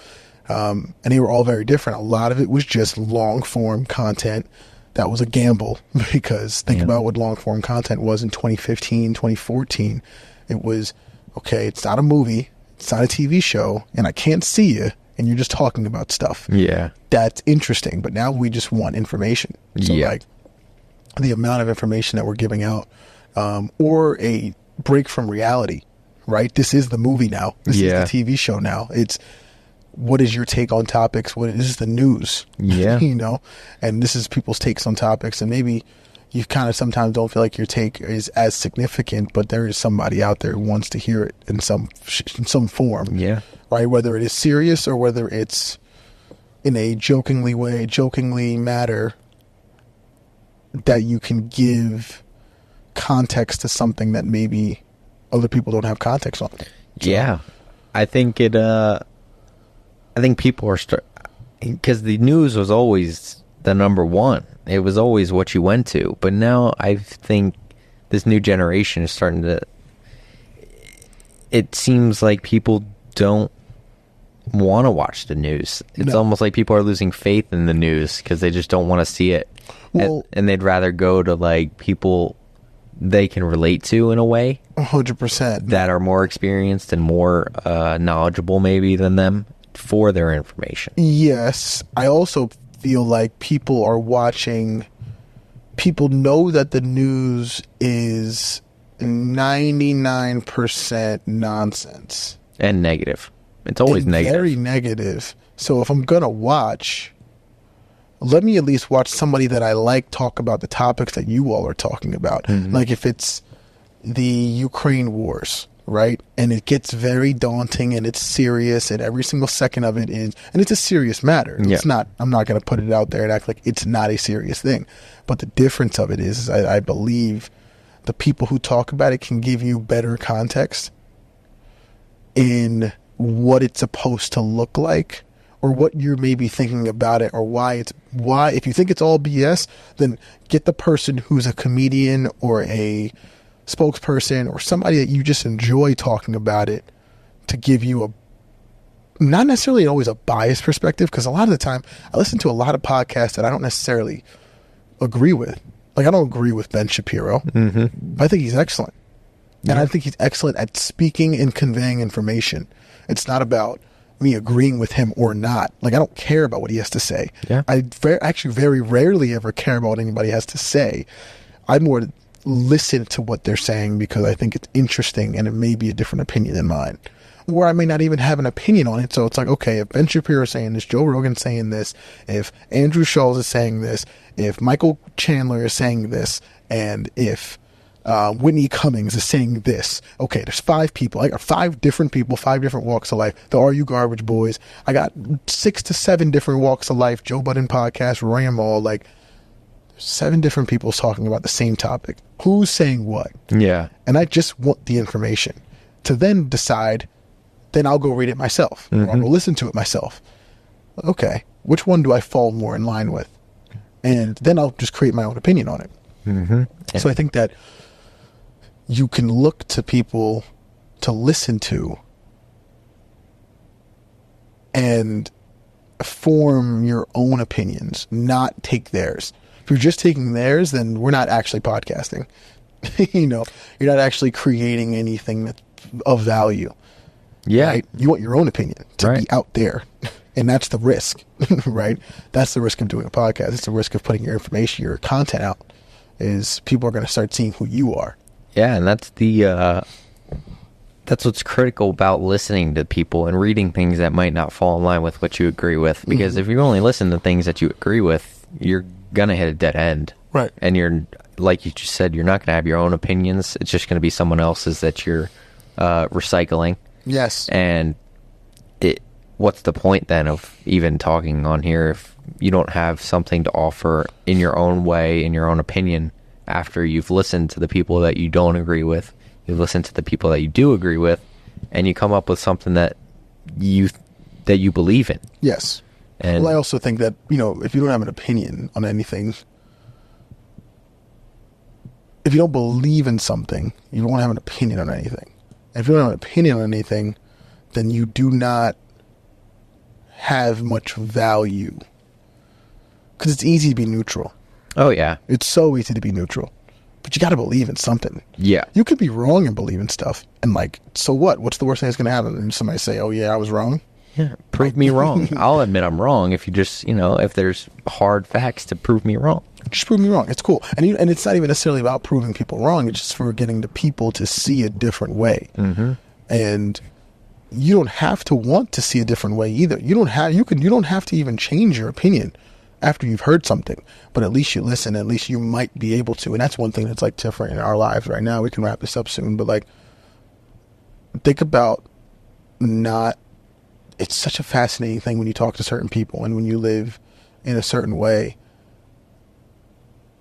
Speaker 2: and they were all very different. A lot of it was just long form content. That was a gamble, because think about what long form content was in 2015, 2014. It was, okay, it's not a movie, it's not a TV show, and I can't see you, and you're just talking about stuff.
Speaker 1: Yeah.
Speaker 2: That's interesting, but now we just want information. So like the amount of information that we're giving out, or a break from reality, right? This is the movie now. This is the TV show now. It's, what is your take on topics? This is the news, and this is people's takes on topics. And maybe you kind of sometimes don't feel like your take is as significant, but there is somebody out there who wants to hear it in some form. Yeah. Right. Whether it is serious or whether it's in a jokingly matter, that you can give context to something that maybe other people don't have context on. So,
Speaker 1: I think people are because the news was always the number one. It was always what you went to. But now I think this new generation is starting to, it seems like people don't want to watch the news. It's almost like people are losing faith in the news because they just don't want to see it. Well, and they'd rather go to like people they can relate to in a way.
Speaker 2: 100%.
Speaker 1: That are more experienced and more knowledgeable maybe than them for their information.
Speaker 2: Yes. I also feel like people know that the news is 99% nonsense.
Speaker 1: And negative. It's always negative.
Speaker 2: Very negative. So if I'm going to watch, let me at least watch somebody that I like talk about the topics that you all are talking about. Mm-hmm. Like if it's the Ukraine wars, right? And it gets very daunting and it's serious and every single second of it is, and it's a serious matter. It's not, I'm not going to put it out there and act like it's not a serious thing. But the difference of it is I believe the people who talk about it can give you better context in what it's supposed to look like, or what you're maybe thinking about it, or why if you think it's all BS, then get the person who's a comedian or a spokesperson or somebody that you just enjoy talking about it to give you not necessarily always a biased perspective, because a lot of the time I listen to a lot of podcasts that I don't necessarily agree with, Like, I don't agree with Ben Shapiro, but I think he's excellent. And I think he's excellent at speaking and conveying information. It's not about me agreeing with him or not. Like, I don't care about what he has to say.
Speaker 1: Yeah.
Speaker 2: I actually very rarely ever care about what anybody has to say. I more listen to what they're saying because I think it's interesting and it may be a different opinion than mine. Or I may not even have an opinion on it. So it's like, okay, if Ben Shapiro is saying this, Joe Rogan's saying this, if Andrew Schulz is saying this, if Michael Chandler is saying this, and if Whitney Cummings is saying this. Okay, there's 5 people. I got 5 different people, 5 different walks of life. The Are You Garbage Boys. I got 6 to 7 different walks of life. Joe Budden podcast, Roy and Maul. Like, 7 different people talking about the same topic. Who's saying what?
Speaker 1: Yeah.
Speaker 2: And I just want the information to then decide. Then I'll go read it myself. Or I'll go listen to it myself. Okay, which one do I fall more in line with? And then I'll just create my own opinion on it. So I think that you can look to people to listen to and form your own opinions, not take theirs. If you're just taking theirs, then we're not actually podcasting. You know, you're not actually creating anything that's of value.
Speaker 1: Yeah.
Speaker 2: Right? You want your own opinion to be out there. And that's the risk, right? That's the risk of doing a podcast. It's the risk of putting your information, your content out, is people are going to start seeing who you are.
Speaker 1: Yeah, and that's what's critical about listening to people and reading things that might not fall in line with what you agree with. Because if you only listen to things that you agree with, you're going to hit a dead end.
Speaker 2: Right.
Speaker 1: And you're, like you just said, you're not going to have your own opinions. It's just going to be someone else's that you're recycling.
Speaker 2: Yes.
Speaker 1: And what's the point then of even talking on here if you don't have something to offer in your own way, in your own opinion, after you've listened to the people that you don't agree with, you listen to the people that you do agree with, and you come up with something that you believe in.
Speaker 2: Yes.
Speaker 1: And
Speaker 2: well, I also think that, you know, if you don't have an opinion on anything, if you don't believe in something, you don't have an opinion on anything. And if you don't have an opinion on anything, then you do not have much value. Because it's easy to be neutral.
Speaker 1: Oh, yeah.
Speaker 2: It's so easy to be neutral. But you got to believe in something.
Speaker 1: Yeah.
Speaker 2: You could be wrong and believe in stuff. And like, so what? What's the worst thing that's going to happen? And somebody say, oh, yeah, I was wrong.
Speaker 1: Yeah. Prove me wrong. I'll admit I'm wrong if you just, you know, if there's hard facts to prove me wrong.
Speaker 2: Just prove me wrong. It's cool. And it's not even necessarily about proving people wrong. It's just for getting the people to see a different way. And you don't have to want to see a different way either. You don't have to even change your opinion after you've heard something, but at least you listen. At least you might be able to. And that's one thing that's like different in our lives right now. We can wrap this up soon, but like, think about it's such a fascinating thing when you talk to certain people and when you live in a certain way.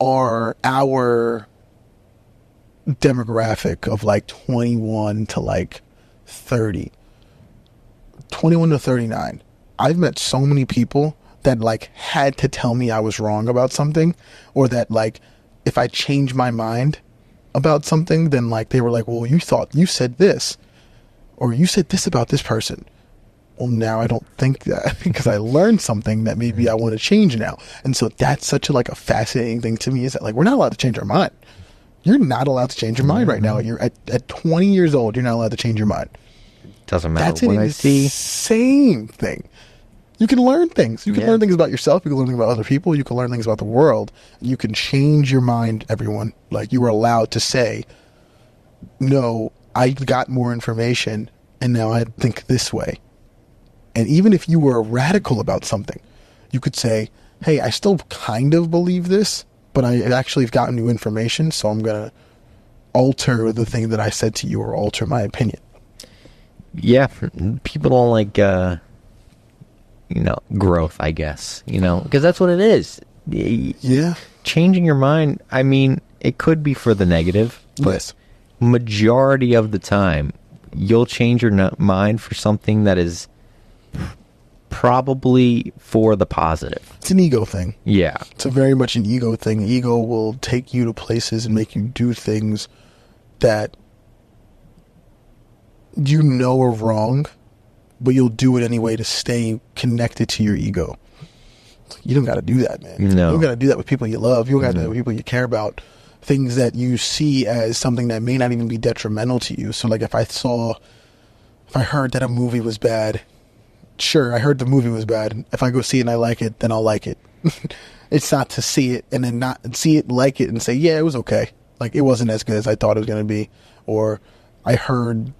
Speaker 2: Our demographic of like 21 to like 30, 21 to 39. I've met so many people that like had to tell me I was wrong about something, or that like if I change my mind about something, then like they were like, well, you thought you said this, or you said this about this person. Well, now I don't think that because I learned something that maybe I want to change now. And so that's such a fascinating thing to me, is that like we're not allowed to change our mind. You're not allowed to change your mind right now. You're at 20 years old. You're not allowed to change your mind.
Speaker 1: Doesn't matter
Speaker 2: That's
Speaker 1: what
Speaker 2: an
Speaker 1: I see.
Speaker 2: insane thing. You can learn things. You can learn things about yourself. You can learn things about other people. You can learn things about the world. You can change your mind, everyone. Like, you are allowed to say, no, I got more information and now I think this way. And even if you were radical about something, you could say, hey, I still kind of believe this, but I actually have gotten new information, so I'm going to alter the thing that I said to you, or alter my opinion.
Speaker 1: Yeah, people don't like, growth, I guess, because that's what it is.
Speaker 2: Yeah.
Speaker 1: Changing your mind, I mean, it could be for the negative, but majority of the time, you'll change your mind for something that is probably for the positive.
Speaker 2: It's an ego thing.
Speaker 1: Yeah.
Speaker 2: It's a very much an ego thing. Ego will take you to places and make you do things that you know are wrong, but you'll do it anyway to stay connected to your ego. You don't got to do that, man.
Speaker 1: No.
Speaker 2: You don't got to do that with people you love. You don't got to do that with people you care about. Things that you see as something that may not even be detrimental to you. So, like, if I heard that a movie was bad, sure, I heard the movie was bad. If I go see it and I like it, then I'll like it. It's not to see it and then not see it, like it, and say, yeah, it was okay. Like, it wasn't as good as I thought it was going to be. Or I heard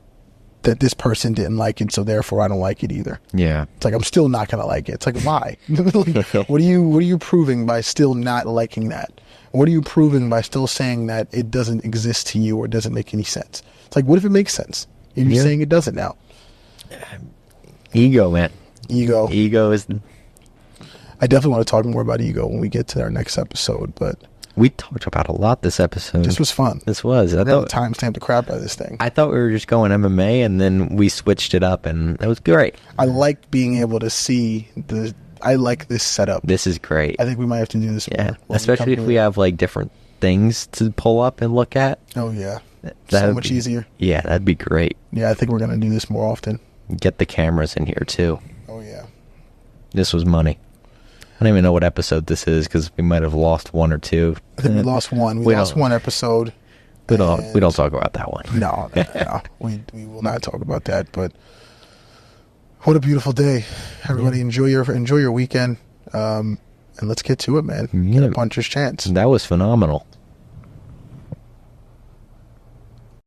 Speaker 2: that this person didn't like it, so therefore I don't like it either.
Speaker 1: Yeah.
Speaker 2: It's like, I'm still not going to like it. It's like, why? Like, what are you proving by still not liking that? What are you proving by still saying that it doesn't exist to you or doesn't make any sense? It's like, what if it makes sense? You're saying it doesn't now.
Speaker 1: Ego, man.
Speaker 2: Ego.
Speaker 1: Ego is...
Speaker 2: I definitely want to talk more about ego when we get to our next episode, but...
Speaker 1: We talked about a lot this episode.
Speaker 2: This was fun.
Speaker 1: This was.
Speaker 2: I thought timestamped the crap out of this thing.
Speaker 1: I thought we were just going MMA, and then we switched it up, and that was great.
Speaker 2: I like being able to see I like this setup.
Speaker 1: This is great.
Speaker 2: I think we might have to do this more.
Speaker 1: Especially if we have like different things to pull up and look at.
Speaker 2: Oh yeah, so much easier.
Speaker 1: Yeah, that'd be great.
Speaker 2: Yeah, I think we're gonna do this more often.
Speaker 1: Get the cameras in here too.
Speaker 2: Oh yeah.
Speaker 1: This was money. I don't even know what episode this is because we might have lost one or two.
Speaker 2: I think we lost one. We lost one episode.
Speaker 1: We don't talk about that one.
Speaker 2: No. We will not talk about that. But what a beautiful day, everybody! Enjoy your weekend, and let's get to it, man. Get a puncher's chance.
Speaker 1: That was phenomenal.